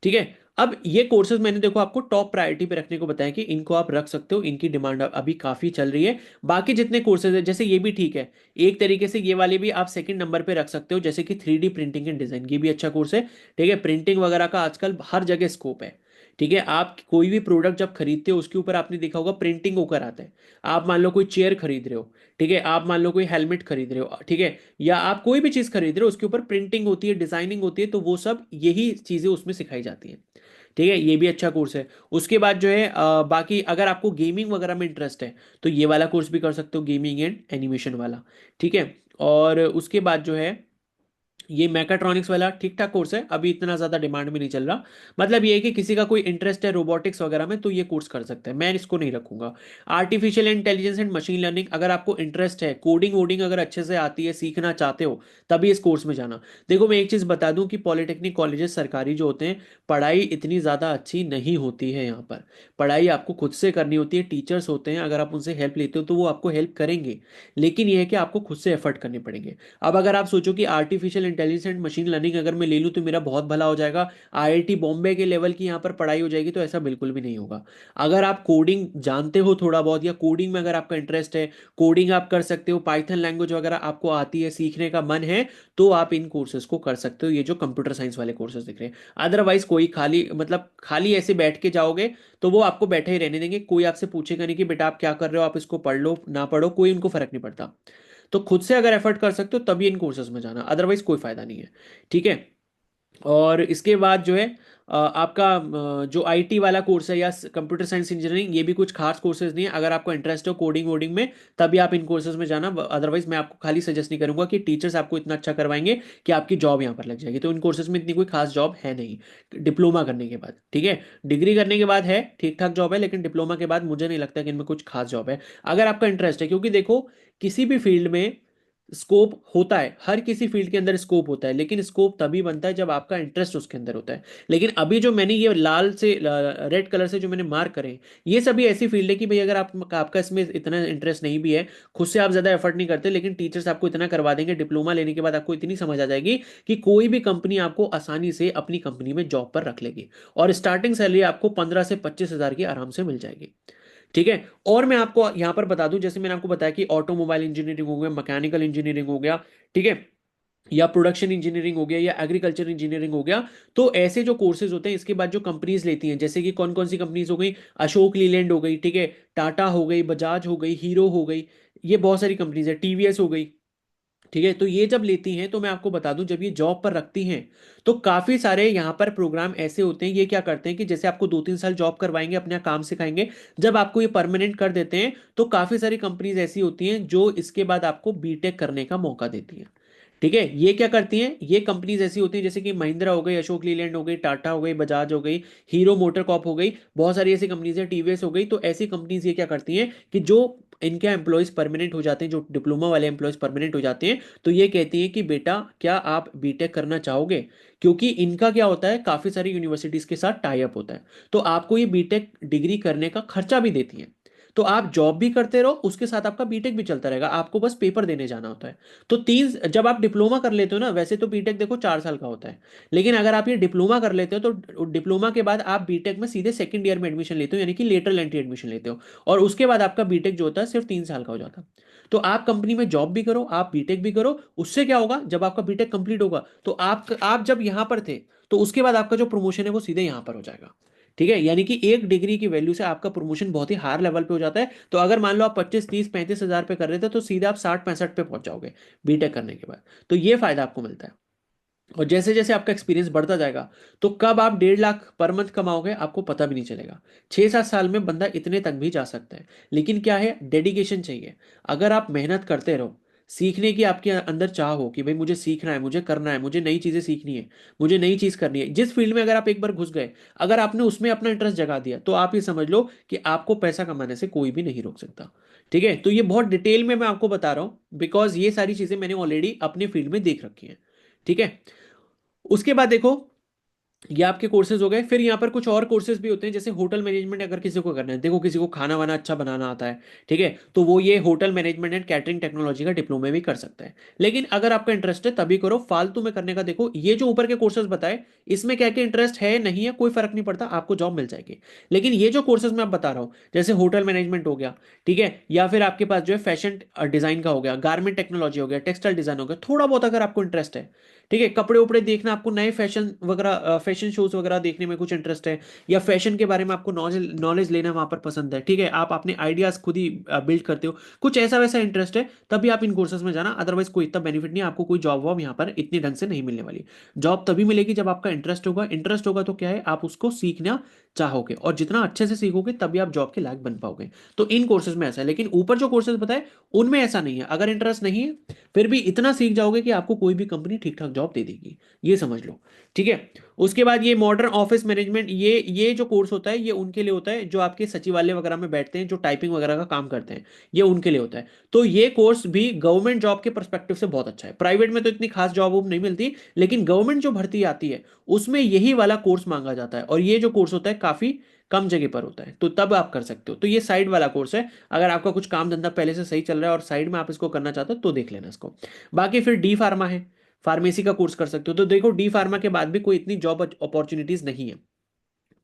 Speaker 1: ठीक है। अब ये कोर्सेज मैंने देखो आपको टॉप प्रायोरिटी पे रखने को बताया कि इनको आप रख सकते हो, इनकी डिमांड अभी काफी चल रही है। बाकी जितने कोर्सेज है जैसे ये भी ठीक है, एक तरीके से ये वाले भी आप सेकंड नंबर पे रख सकते हो, जैसे कि 3D प्रिंटिंग एंड डिजाइन, ये भी अच्छा कोर्स है, ठीक है। प्रिंटिंग वगैरह का आजकल हर जगह स्कोप है, ठीक है। आप कोई भी प्रोडक्ट जब खरीदते हो उसके ऊपर आपने देखा होगा प्रिंटिंग होकर आता है। आप मान लो कोई चेयर खरीद रहे हो, ठीक है, आप मान लो कोई हेलमेट खरीद रहे हो, ठीक है, या आप कोई भी चीज खरीद रहे हो उसके ऊपर प्रिंटिंग होती है, डिजाइनिंग होती है, तो वो सब यही चीजें उसमें सिखाई जाती हैं, ठीक है। ये भी अच्छा कोर्स है। उसके बाद जो है बाकी अगर आपको गेमिंग वगैरह में इंटरेस्ट है तो ये वाला कोर्स भी कर सकते हो, गेमिंग एंड एनिमेशन वाला, ठीक है। और उसके बाद जो है ये मैकाट्रॉनिक्स वाला ठीक ठाक कोर्स है, अभी इतना ज्यादा डिमांड में नहीं चल रहा। मतलब ये है कि किसी का कोई इंटरेस्ट है रोबोटिक्स वगैरह में तो ये कोर्स कर सकता है, मैं इसको नहीं रखूंगा। Artificial intelligence and machine learning, अगर आपको इंटरेस्ट है, कोडिंग वोडिंग अगर अच्छे से आती है, सीखना चाहते हो, तभी इस कोर्स में जाना। देखो मैं एक चीज बता दूं कि पॉलिटेक्निक कॉलेजेस सरकारी जो होते हैं, पढ़ाई इतनी ज्यादा अच्छी नहीं होती है यहाँ पर। पढ़ाई आपको खुद से करनी होती है, टीचर्स होते हैं, अगर आप उनसे हेल्प लेते हो तो वो आपको हेल्प करेंगे, लेकिन यह है कि आपको खुद से एफर्ट करने पड़ेंगे। अब अगर आप सोचो कि artificial intelligence and machine learning अगर मैं ले लूँ तो मेरा बहुत भला हो जाएगा, आईआईटी बॉम्बे के लेवल की यहाँ पर पढ़ाई हो जाएगी, तो ऐसा बिल्कुल भी नहीं होगा। अगर आप कोडिंग जानते हो थोड़ा बहुत, या कोडिंग में अगर आपका इंटरेस्ट है, कोडिंग आप कर सकते हो, पाइथन लैंग्वेज वगैरह आपको आती है, सीखने का मन है, तो आप इन कोर्सेज को कर सकते हो, ये जो कंप्यूटर साइंस वाले कोर्सेज दिख रहे हैं। अदरवाइज कोई खाली मतलब खाली ऐसे बैठ के जाओगे तो वो आपको बैठे ही रहने देंगे, कोई आपसे पूछेगा नहीं कि बेटा आप क्या कर रहे हो, आप इसको पढ़ लो ना पढ़ो, कोई उनको फर्क नहीं पड़ता। तो खुद से अगर एफर्ट कर सकते हो तभी इन कोर्सेज में जाना, अदरवाइज कोई फायदा नहीं है, ठीक है। और इसके बाद जो है आपका जो आईटी वाला कोर्स है या कंप्यूटर साइंस इंजीनियरिंग, ये भी कुछ खास कोर्सेज नहीं है। अगर आपको इंटरेस्ट हो कोडिंग वोडिंग में तभी आप इन कोर्सेज में जाना, अदरवाइज मैं आपको खाली सजेस्ट नहीं करूंगा कि टीचर्स आपको इतना अच्छा करवाएंगे कि आपकी जॉब यहाँ पर लग जाएगी, तो इन कोर्सेज में इतनी कोई खास जॉब है नहीं डिप्लोमा करने के बाद, ठीक है। डिग्री करने के बाद है ठीक ठाक जॉब है, लेकिन डिप्लोमा के बाद मुझे नहीं लगता कि इनमें कुछ खास जॉब है, अगर आपका इंटरेस्ट है। क्योंकि देखो किसी भी फील्ड में स्कोप होता है, हर किसी फील्ड के अंदर स्कोप होता है, लेकिन स्कोप तभी बनता है जब आपका इंटरेस्ट उसके अंदर होता है। लेकिन अभी जो मैंने ये लाल से रेड कलर से जो मैंने मार्क करे, ये सभी ऐसी फील्ड है कि भाई अगर आपका इसमें इतना इंटरेस्ट नहीं भी है, खुद से आप ज्यादा एफर्ट नहीं करते, लेकिन टीचर्स आपको इतना करवा देंगे, डिप्लोमा लेने के बाद आपको इतनी समझ आ जाएगी कि कोई भी कंपनी आपको आसानी से अपनी कंपनी में जॉब पर रख लेगी, और स्टार्टिंग सैलरी आपको 15 से 25 हजार की आराम से मिल जाएगी, ठीक है। और मैं आपको यहां पर बता दूं, जैसे मैंने आपको बताया कि ऑटोमोबाइल इंजीनियरिंग हो गया, मैकेनिकल इंजीनियरिंग हो गया, ठीक है, या प्रोडक्शन इंजीनियरिंग हो गया, या एग्रीकल्चर इंजीनियरिंग हो गया, तो ऐसे जो कोर्सेज होते हैं इसके बाद जो कंपनीज लेती हैं, जैसे कि कौन कौन सी कंपनीज हो गई, अशोक लीलैंड हो गई, ठीक है, टाटा हो गई, बजाज हो गई, हीरो हो गई, ये बहुत सारी कंपनीज है, टीवीएस हो गई, ठीक है। तो ये जब लेती हैं तो मैं आपको बता दूं, जब ये जॉब पर रखती हैं तो काफी सारे यहाँ पर प्रोग्राम ऐसे होते हैं, ये क्या करते हैं कि जैसे आपको 2-3 साल जॉब करवाएंगे, अपना काम सिखाएंगे, जब आपको ये परमानेंट कर देते हैं तो काफी सारी कंपनीज ऐसी होती हैं जो इसके बाद आपको बीटेक करने का मौका देती हैं, ठीक है। ये क्या करती हैं, ये कंपनीज ऐसी होती हैं जैसे कि महिंद्रा हो गई, अशोक लीलैंड हो गई, टाटा हो गई, बजाज हो गई, हीरो मोटर कॉप हो गई, बहुत सारी ऐसी कंपनीज है, टीवीएस हो गई, तो ऐसी कंपनीज ये क्या करती हैं कि जो इनके एम्प्लॉयज परमानेंट हो जाते हैं, जो डिप्लोमा वाले एम्प्लॉयज परमानेंट हो जाते हैं, तो ये कहती हैं कि बेटा क्या आप बीटेक करना चाहोगे, क्योंकि इनका क्या होता है, काफी सारी यूनिवर्सिटीज के साथ टाई अप होता है, तो आपको ये बीटेक डिग्री करने का खर्चा भी देती है, तो आप जॉब भी करते रहो, उसके साथ आपका बीटेक भी चलता रहेगा, आपको बस पेपर देने जाना होता है। तो तीन जब आप डिप्लोमा कर लेते हो ना, वैसे तो बीटेक देखो 4 साल का होता है, लेकिन अगर आप ये डिप्लोमा कर लेते हो तो डिप्लोमा के बाद आप बीटेक में सीधे सेकंड ईयर में एडमिशन लेते हो, यानी कि लेटरल एंट्री एडमिशन लेते हो, और उसके बाद आपका बीटेक जो होता है सिर्फ 3 साल का हो जाता है। तो आप कंपनी में जॉब भी करो, आप बीटेक भी करो, उससे क्या होगा, जब आपका बीटेक कंप्लीट होगा तो आप जब यहां पर थे तो उसके बाद आपका जो प्रमोशन है वो सीधे यहां पर हो जाएगा, ठीक है। यानी कि एक डिग्री की वैल्यू से आपका प्रमोशन बहुत ही हायर लेवल पे हो जाता है। तो अगर मान लो आप 25, 30, 35 हजार पे कर रहे थे तो सीधे आप 60, 65 पे पहुंच जाओगे बीटेक करने के बाद, तो ये फायदा आपको मिलता है। और जैसे जैसे आपका एक्सपीरियंस बढ़ता जाएगा तो कब आप 1.5 लाख पर मंथ कमाओगे आपको पता भी नहीं चलेगा। 6-7 साल में बंदा इतने तक भी जा सकता है, लेकिन क्या है, डेडिकेशन चाहिए। अगर आप मेहनत करते रहो, सीखने की आपके अंदर चाह हो कि भाई मुझे सीखना है, मुझे करना है, मुझे नई चीजें सीखनी है, मुझे नई चीज करनी है, जिस फील्ड में अगर आप एक बार घुस गए, अगर आपने उसमें अपना इंटरेस्ट जगा दिया, तो आप ये समझ लो कि आपको पैसा कमाने से कोई भी नहीं रोक सकता। ठीक है, तो ये बहुत डिटेल में मैं आपको बता रहा हूं, बिकॉज ये सारी चीजें मैंने ऑलरेडी अपने फील्ड में देख रखी हैं। ठीक है, उसके बाद देखो, ये आपके कोर्सेज हो गए। फिर यहाँ पर कुछ और कोर्सेज भी होते हैं, जैसे होटल मैनेजमेंट अगर किसी को करना है, देखो किसी को खाना वाना अच्छा बनाना आता है, ठीक है, तो वो ये hotel management and catering technology का डिप्लोमा भी कर सकता है। लेकिन अगर आपका इंटरेस्ट है तभी करो, फालतू में करने का देखो, ये जो ऊपर के कोर्सेज बताए, इसमें क्या क्या इंटरेस्ट है नहीं है कोई फर्क नहीं पड़ता, आपको जॉब मिल जाएगी। लेकिन ये जो कोर्सेज मैं आप बता रहा हूँ, जैसे होटल मैनेजमेंट हो गया, ठीक है, या फिर आपके पास जो है फैशन डिजाइन का हो गया, गारमेंट टेक्नोलॉजी हो गया, टेक्सटाइल डिजाइन हो गया, थोड़ा बहुत अगर आपको इंटरेस्ट है, ठीक है, कपड़े उपड़े देखना, आपको नए फैशन वगैरह, फैशन शोज वगैरह देखने में कुछ इंटरेस्ट है, या फैशन के बारे में आपको नॉलेज नॉलेज लेना वहां पर पसंद है, ठीक है, आप अपने आइडियाज खुद ही बिल्ड करते हो, कुछ ऐसा वैसा इंटरेस्ट है, तभी आप इन कोर्सेज में जाना। अदरवाइज कोई इतना बेनिफिट नहीं है, आपको कोई जॉब वॉब यहाँ पर इतनी ढंग से नहीं मिलने वाली। जॉब तभी मिलेगी जब आपका इंटरेस्ट होगा, इंटरेस्ट होगा तो क्या है, आप उसको सीखना चाहोगे, और जितना अच्छे से सीखोगे तभी आप जॉब के लायक बन पाओगे। तो इन कोर्सेज में ऐसा है, लेकिन ऊपर जो कोर्सेज बताए उनमें ऐसा नहीं है। अगर इंटरेस्ट नहीं है, फिर भी इतना सीख जाओगे कि आपको कोई भी कंपनी ठीक ठाक जॉब दे देगी, ये समझ लो। ठीक है, उसके बाद ये मॉडर्न ऑफिस मैनेजमेंट, ये जो कोर्स होता है, ये उनके लिए होता है जो आपके सचिवालय वगैरह में बैठते हैं, जो टाइपिंग वगैरह का काम करते हैं, ये उनके लिए होता है। तो ये कोर्स भी गवर्नमेंट जॉब के परस्पेक्टिव से बहुत अच्छा है। प्राइवेट में तो इतनी खास जॉब वॉब नहीं मिलती, लेकिन गवर्नमेंट जो भर्ती आती है उसमें यही वाला कोर्स मांगा जाता है, और ये जो कोर्स होता है काफी कम जगह पर होता है, तो तब आप कर सकते हो। तो ये साइड वाला कोर्स है, अगर आपका कुछ काम धंधा पहले से सही चल रहा है और साइड में आप इसको करना चाहते हो तो देख लेना इसको। बाकी फिर डी फार्मा है, फार्मेसी का कोर्स कर सकते हो। तो देखो, डी फार्मा के बाद भी कोई इतनी जॉब अपॉर्चुनिटीज नहीं है।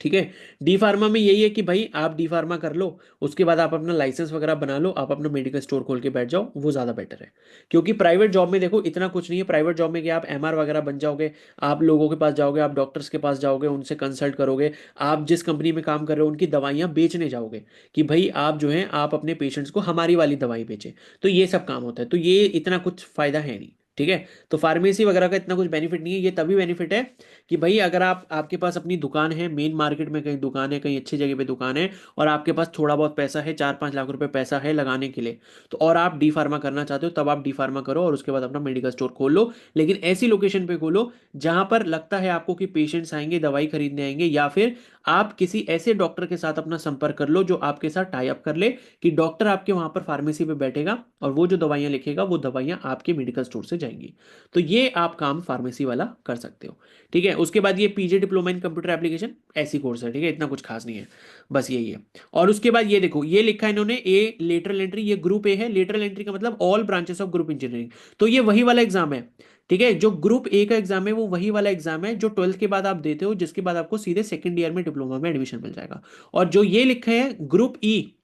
Speaker 1: ठीक है, डी फार्मा में यही है कि भाई आप डी फार्मा कर लो, उसके बाद आप अपना लाइसेंस वगैरह बना लो, आप अपना मेडिकल स्टोर खोल के बैठ जाओ, वो ज़्यादा बेटर है। क्योंकि प्राइवेट जॉब में देखो इतना कुछ नहीं है, प्राइवेट जॉब में कि आप एमआर वगैरह बन जाओगे, आप लोगों के पास जाओगे, आप डॉक्टर्स के पास जाओगे, उनसे कंसल्ट करोगे, आप जिस कंपनी में काम कर रहे हो उनकी दवाइयाँ बेचने जाओगे, कि भाई आप जो है आप अपने पेशेंट्स को हमारी वाली दवाई बेचें। तो ये सब काम होता है, तो ये इतना कुछ फायदा है नहीं। ठीक है, तो फार्मेसी वगैरह का इतना कुछ बेनिफिट नहीं है। ये तभी बेनिफिट है कि भाई अगर आप, आपके पास अपनी दुकान है, मेन मार्केट में कहीं दुकान है, कहीं अच्छी जगह पे दुकान है, और आपके पास थोड़ा बहुत पैसा है, 4-5 लाख रुपए पैसा है लगाने के लिए, तो और आप डी फार्मा करना चाहते हो, तब आप डी फार्मा करो और उसके बाद अपना मेडिकल स्टोर खोल लो। लेकिन ऐसी लोकेशन पे खोलो जहां पर लगता है आपको कि पेशेंट्स आएंगे, दवाई खरीदने आएंगे, या फिर आप किसी ऐसे डॉक्टर के साथ अपना संपर्क कर लो जो आपके साथ टाई अप कर ले, कि डॉक्टर आपके वहां पर फार्मेसी पे बैठेगा और वो जो दवाइयां लिखेगा वो दवाइयां आपके मेडिकल स्टोर से जाएंगी। तो ये आप काम फार्मेसी वाला कर सकते हो। ठीक है, उसके बाद ये PG diploma in computer application, ऐसी कोर्स है। ठीक है, इतना कुछ खास नहीं है, बस यही है। और उसके बाद ये देखो, ये लिखा है इन्होंने ए लेटरल एंट्री, ये ग्रुप ए है। लेटरल एंट्री का मतलब all branches of group engineering, तो ये वही वाला एग्जाम है। ठीक है, जो ग्रुप ए का एग्जाम है वो वही वाला एग्जाम है जो 12th के बाद आप देते हो, जिसके बाद आपको सीधे सेकंड ईयर में डिप्लोमा में एडमिशन मिल जाएगा। और जो ये लिखा है ग्रुप ई,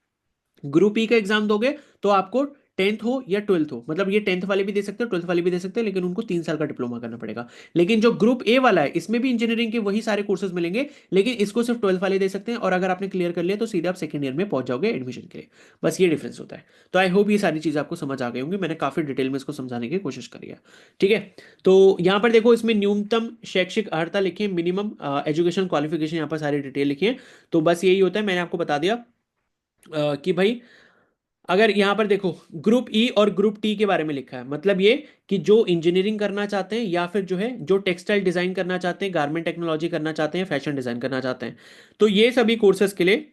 Speaker 1: ग्रुप ई का एग्जाम दोगे तो आपको 10th हो या 12th हो, मतलब ये 10th वाले भी दे सकते हो, 12th वाले भी दे सकते हैं, लेकिन उनको 3 साल का डिप्लोमा करना पड़ेगा। लेकिन जो ग्रुप ए वाला है इसमें भी इंजीनियरिंग के वही सारे कोर्सेज मिलेंगे, लेकिन इसको सिर्फ 12th वाले दे सकते हैं, और अगर आपने क्लियर कर लिया तो सीधे आप सेकंड ईयर में पहुंच जाओगे एडमिशन के लिए। बस ये डिफरेंस होता है। तो आई होप ये सारी चीज़ आपको समझ आ गई होंगी, मैंने काफी डिटेल में इसको समझाने की कोशिश करी है। ठीक है, तो यहाँ पर देखो, इसमें न्यूनतम शैक्षिक अर्हता लिखी है, मिनिमम एजुकेशन क्वालिफिकेशन, यहाँ पर सारी डिटेल लिखी है। तो बस यही होता है, मैंने आपको बता दिया कि भाई अगर यहां पर देखो, ग्रुप ई और ग्रुप टी के बारे में लिखा है, मतलब ये कि जो इंजीनियरिंग करना चाहते हैं, या फिर जो है जो टेक्सटाइल डिजाइन करना चाहते हैं, गारमेंट टेक्नोलॉजी करना चाहते हैं, फैशन डिजाइन करना चाहते हैं, तो ये सभी कोर्सेज के लिए।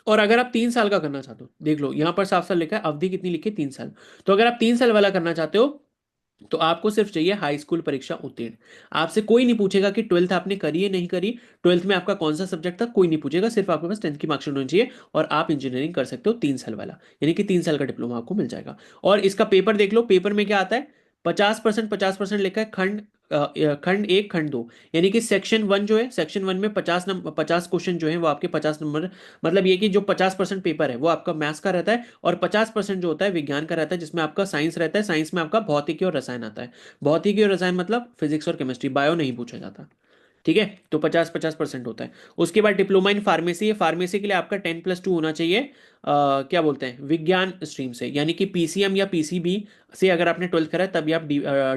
Speaker 1: और अगर आप 3 साल का करना चाहते हो, देख लो यहां पर साफ साफ लिखा है, अवधि कितनी लिखी है, 3 साल। तो अगर आप 3 साल वाला करना चाहते हो तो आपको सिर्फ चाहिए हाई स्कूल परीक्षा उत्तीर्ण। आपसे कोई नहीं पूछेगा कि 12th आपने करी है नहीं करी, 12th में आपका कौन सा सब्जेक्ट था, कोई नहीं पूछेगा, सिर्फ आपके पास 10th की मार्कशीट होनी चाहिए, और आप इंजीनियरिंग कर सकते हो 3 साल वाला, यानी कि 3 साल का डिप्लोमा आपको मिल जाएगा। और इसका पेपर देख लो, पेपर में क्या आता है, 50%, 50% लिखा है, खंड एक खंड दो, यानी कि सेक्शन वन जो है, सेक्शन वन में 50 नंबर, 50 क्वेश्चन जो है वो आपके 50 नंबर। मतलब ये कि जो 50% पेपर है वो आपका मैथ्स का रहता है, और 50% जो होता है विज्ञान का रहता है, जिसमें आपका साइंस रहता है, साइंस में आपका भौतिकी और रसायन आता है। भौतिकी और रसायन मतलब फिजिक्स और केमिस्ट्री, बायो नहीं पूछा जाता। ठीक है, तो 50-50% होता है। उसके बाद डिप्लोमा इन फार्मेसी है, फार्मेसी के लिए आपका 10+2 होना चाहिए, क्या बोलते हैं, विज्ञान स्ट्रीम से, यानी कि पीसीएम या पीसीबी से अगर आपने 12th करा है तभी आप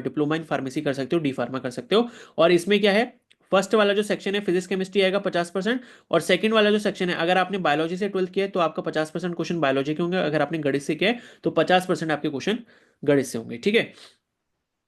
Speaker 1: डिप्लोमा इन फार्मेसी कर सकते हो, डी फार्मा कर सकते हो। और इसमें क्या है, फर्स्ट वाला जो सेक्शन है फिजिक्स केमिस्ट्री आएगा 50%, और सेकंड वाला जो सेक्शन है, अगर आपने बायोलॉजी से 12th किया है तो आपका 50% क्वेश्चन बायोलॉजी के होंगे, अगर आपने गणित से किया है तो 50% आपके क्वेश्चन गणित से होंगे, ठीक है।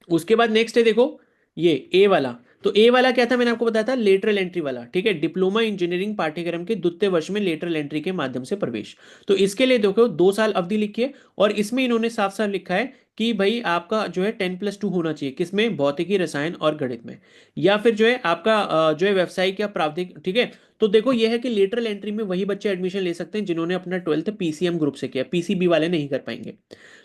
Speaker 1: उसके बाद नेक्स्ट है देखो, ये ए वाला। तो ए वाला क्या था, मैंने आपको बताया था लेटरल एंट्री वाला, ठीक है, डिप्लोमा इंजीनियरिंग पाठ्यक्रम के द्वितीय वर्ष में लेटरल एंट्री के माध्यम से प्रवेश। तो इसके लिए देखो 2 साल अवधि लिखी है, और इसमें इन्होंने साफ साफ लिखा है कि भाई आपका जो है 10+2 होना चाहिए, किसमें, भौतिकी, रसायन और गणित में, या फिर जो है आपका जो है व्यवसायिक या प्रावधिक, ठीक है। तो देखो ये है कि लेटरल एंट्री में वही बच्चे एडमिशन ले सकते हैं जिन्होंने अपना 12th पीसीएम ग्रुप से किया, पीसीबी वाले नहीं कर पाएंगे।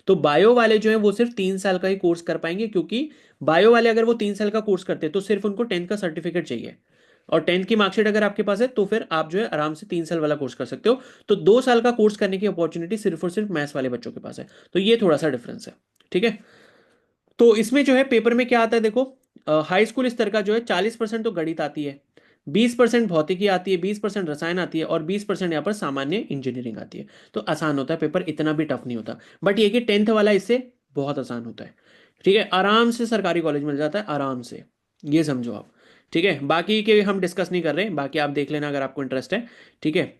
Speaker 1: तो बायो वाले जो है वो सिर्फ 3 साल का ही कोर्स कर पाएंगे, क्योंकि बायो वाले अगर वो 3 साल का कोर्स करते हैं तो सिर्फ उनको 10th का सर्टिफिकेट चाहिए, और 10th की मार्कशीट अगर आपके पास है तो फिर आप जो है आराम से 3 साल वाला कोर्स कर सकते हो। तो 2 साल का कोर्स करने की अपॉर्चुनिटी सिर्फ और सिर्फ मैथ्स वाले बच्चों के पास है। तो ये थोड़ा सा डिफरेंस है, ठीक है। तो इसमें जो है पेपर में क्या आता है देखो, हाई स्कूल स्तर का जो है 40% तो गणित आती है, 20% भौतिकी आती है, 20% रसायन आती है, और 20% यहाँ पर सामान्य इंजीनियरिंग आती है। तो आसान होता है पेपर, इतना भी टफ नहीं होता। बट ये कि 10th वाला इससे बहुत आसान होता है, ठीक है, आराम से सरकारी कॉलेज मिल जाता है आराम से, ये समझो आप, ठीक है। बाकी के हम डिस्कस नहीं कर रहे हैं, बाकी आप देख लेना अगर आपको इंटरेस्ट है, ठीक है।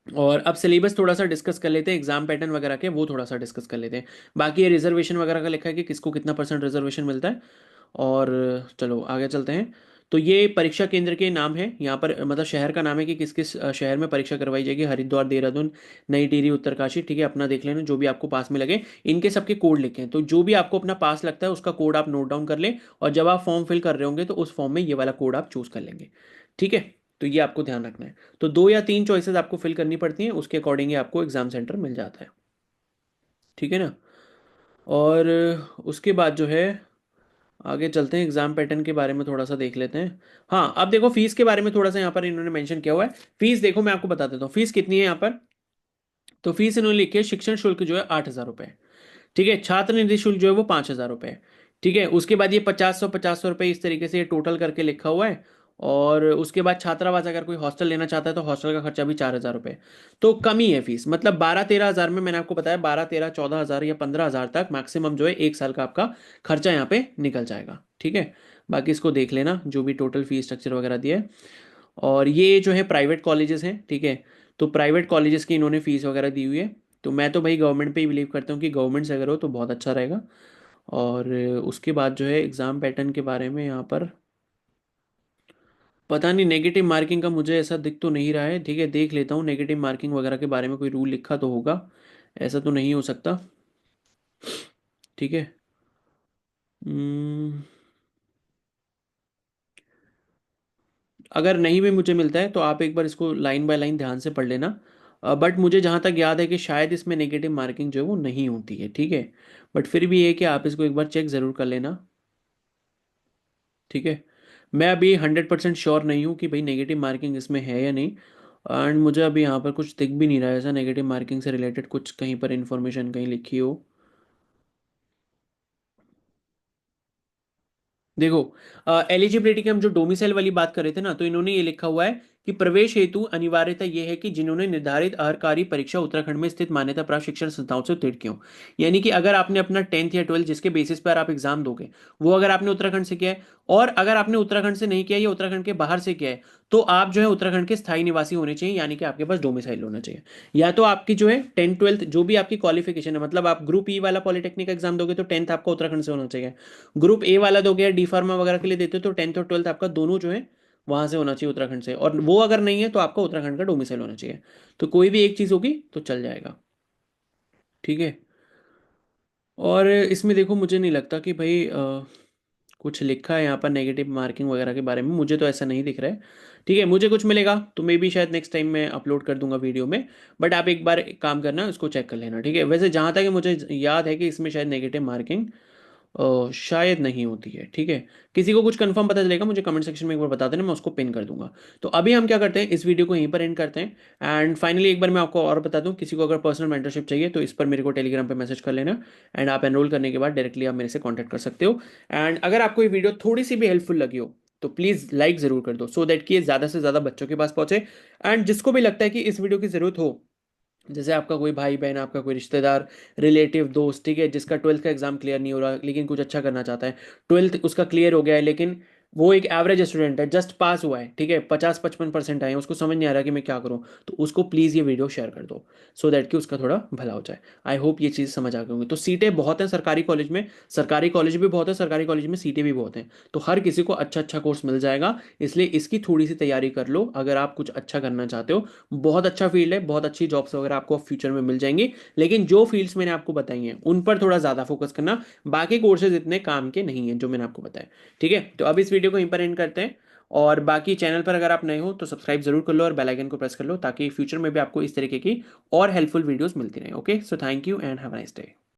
Speaker 1: और अब सिलेबस थोड़ा सा डिस्कस कर लेते हैं, एग्जाम पैटर्न वगैरह के वो थोड़ा सा डिस्कस कर लेते हैं। बाकी ये रिजर्वेशन वगैरह का लिखा है कि किसको कितना परसेंट रिजर्वेशन मिलता है। और चलो आगे चलते हैं। तो ये परीक्षा केंद्र के नाम है यहाँ पर, मतलब शहर का नाम है कि किस किस शहर में परीक्षा करवाई जाएगी, हरिद्वार, देहरादून, नई टिहरी, उत्तरकाशी, ठीक है, अपना देख लेना जो भी आपको पास में लगे। इनके सबके कोड लिखे हैं, तो जो भी आपको अपना पास लगता है उसका कोड आप नोट डाउन कर लें, और जब आप फॉर्म फिल कर रहे होंगे तो उस फॉर्म में ये वाला कोड आप चूज कर लेंगे, ठीक है। तो ये आपको ध्यान रखना है। तो 2 या 3 चॉइसेस आपको फिल करनी पड़ती हैं, उसके अकॉर्डिंग ही आपको एग्जाम सेंटर मिल जाता है, ठीक है ना। और उसके बाद जो है आगे चलते हैं, एग्जाम पैटर्न के बारे में थोड़ा सा देख लेते हैं। हाँ, अब देखो फीस के बारे में थोड़ा सा यहाँ पर इन्होंने मेंशन किया हुआ है। फीस देखो मैं आपको बता देता हूँ फीस कितनी है यहाँ पर। तो फीस इन्होंने लिखी है, शिक्षण शुल्क जो है 8,000 रुपये, ठीक है। छात्र निधि शुल्क जो है वो 5,000 रुपये, ठीक है। उसके बाद ये 50 100 50 रुपये इस तरीके से ये टोटल करके लिखा हुआ है। और उसके बाद छात्रावास, अगर कोई हॉस्टल लेना चाहता है तो हॉस्टल का खर्चा भी 4,000 रुपये। तो कम ही है फीस, मतलब 12-13 हज़ार में, मैंने आपको बताया 12-13-14 हज़ार या 15 हज़ार तक मैक्सिमम जो है 1 साल का आपका खर्चा यहाँ पे निकल जाएगा, ठीक है। बाकी इसको देख लेना जो भी टोटल फीस स्ट्रक्चर वगैरह दिया है। और ये जो है प्राइवेट कॉलेजेस हैं, ठीक है। तो प्राइवेट कॉलेजेस की इन्होंने फीस वगैरह दी हुई है। तो मैं तो भाई गवर्नमेंट पे ही बिलीव करता हूँ कि गवर्नमेंट से अगर हो तो बहुत अच्छा रहेगा। और उसके बाद जो है एग्ज़ाम पैटर्न के बारे में यहाँ पर पता नहीं, नेगेटिव मार्किंग का मुझे ऐसा दिख तो नहीं रहा है, ठीक है, देख लेता हूँ नेगेटिव मार्किंग वगैरह के बारे में कोई रूल लिखा तो होगा, ऐसा तो नहीं हो सकता, ठीक है। हम्म, अगर नहीं भी मुझे मिलता है तो आप एक बार इसको लाइन बाय लाइन ध्यान से पढ़ लेना। बट मुझे जहाँ तक याद है कि शायद इसमें नेगेटिव मार्किंग जो है वो नहीं होती है, ठीक है। बट फिर भी ये है कि आप इसको एक बार चेक ज़रूर कर लेना, ठीक है। मैं अभी 100% श्योर नहीं हूँ कि भाई नेगेटिव मार्किंग इसमें है या नहीं। एंड मुझे अभी यहाँ पर कुछ दिख भी नहीं रहा है ऐसा नेगेटिव मार्किंग से रिलेटेड कुछ कहीं पर इन्फॉर्मेशन कहीं लिखी हो। देखो, एलिजिबिलिटी की हम जो डोमिसाइल वाली बात कर रहे थे ना, तो इन्होंने ये लिखा हुआ है कि प्रवेश हेतु अनिवार्यता ये है कि जिन्होंने निर्धारित अर्हकारी परीक्षा उत्तराखंड में स्थित मान्यता प्राप्त शिक्षण संस्थाओं से उत्तीर्ण की हो। यानी कि अगर आपने अपना 10th या 12th जिसके बेसिस पर आप एग्जाम दोगे, वो अगर आपने उत्तराखंड से किया है, और अगर आपने उत्तराखंड से नहीं किया है या उत्तराखंड के बाहर से किया है, तो आप जो है उत्तराखंड के स्थायी निवासी होने चाहिए, यानी कि आपके पास डोमिसाइल होना चाहिए। या तो आपकी जो है 10th 12th जो भी आपकी क्वालिफिकेशन है, मतलब आप ग्रुप ई वाला पॉलिटेक्निक एग्जाम दोगे तो 10th आपका उत्तराखंड से होना चाहिए। ग्रुप ए वाला दोगे या डी फार्मा वगैरह के लिए देते हो तो 10th और 12th आपका दोनों जो है वहां से होना चाहिए उत्तराखंड से, और वो अगर नहीं है तो आपका उत्तराखंड का डोमिसाइल होना चाहिए। तो कोई भी एक चीज़ होगी तो चल जाएगा, ठीक है। और इसमें देखो मुझे नहीं लगता कि भाई कुछ लिखा है यहाँ पर नेगेटिव मार्किंग वगैरह के बारे में, मुझे तो ऐसा नहीं दिख रहा है, ठीक है। मुझे कुछ मिलेगा तो मे बी शायद नेक्स्ट टाइम मैं अपलोड कर दूंगा वीडियो में। बट आप एक बार एक काम करना, उसको चेक कर लेना, ठीक है। वैसे जहाँ तक मुझे याद है कि इसमें शायद नेगेटिव मार्किंग शायद नहीं होती है, ठीक है। किसी को कुछ कंफर्म पता चलेगा मुझे कमेंट सेक्शन में एक बार बता देना, मैं उसको पिन कर दूंगा। तो अभी हम क्या करते हैं, इस वीडियो को यहीं पर एंड करते हैं। एंड फाइनली एक बार मैं आपको और बता दूं, किसी को अगर पर्सनल मेंटरशिप चाहिए तो इस पर मेरे को टेलीग्राम पे मैसेज कर लेना। एंड आप एनरोल करने के बाद डायरेक्टली आप मेरे से कॉन्टैक्ट कर सकते हो। एंड अगर आपको ये वीडियो थोड़ी सी भी हेल्पफुल लगी हो तो प्लीज़ लाइक ज़रूर कर दो, सो दैट कि ये ज़्यादा से ज़्यादा बच्चों के पास पहुंचे। एंड जिसको भी लगता है कि इस वीडियो की ज़रूरत हो, जैसे आपका कोई भाई बहन, आपका कोई रिश्तेदार, रिलेटिव, दोस्त, ठीक है, जिसका 12th का एग्जाम क्लियर नहीं हो रहा लेकिन कुछ अच्छा करना चाहता है, 12th उसका क्लियर हो गया है लेकिन वो एक एवरेज स्टूडेंट है, जस्ट पास हुआ है, ठीक है, 50-55% आए हैं, उसको समझ नहीं आ रहा कि मैं क्या करूँ, तो उसको प्लीज़ ये वीडियो शेयर कर दो, सो दैट कि उसका थोड़ा भला हो जाए। आई होप ये चीज़ समझ आ गई होंगी। तो सीटें बहुत हैं सरकारी कॉलेज में, सरकारी कॉलेज भी बहुत है, सरकारी कॉलेज में सीटें भी बहुत हैं, तो हर किसी को अच्छा अच्छा कोर्स मिल जाएगा। इसलिए इसकी थोड़ी सी तैयारी कर लो अगर आप कुछ अच्छा करना चाहते हो। बहुत अच्छा फील्ड है, बहुत अच्छी जॉब्स वगैरह आपको फ्यूचर में मिल जाएंगी। लेकिन जो फील्ड्स मैंने आपको बताई हैं उन पर थोड़ा ज़्यादा फोकस करना, बाकी कोर्सेज इतने काम के नहीं हैं जो मैंने आपको बताया। ठीक है, तो अब इस वीडियो को यहीं पर एंड करते हैं। और बाकी चैनल पर अगर आप नए हो तो सब्सक्राइब जरूर कर लो और बेल आइकन को प्रेस कर लो, ताकि फ्यूचर में भी आपको इस तरीके की और हेल्पफुल वीडियोस मिलती रहें। Okay, so thank you and have a nice day.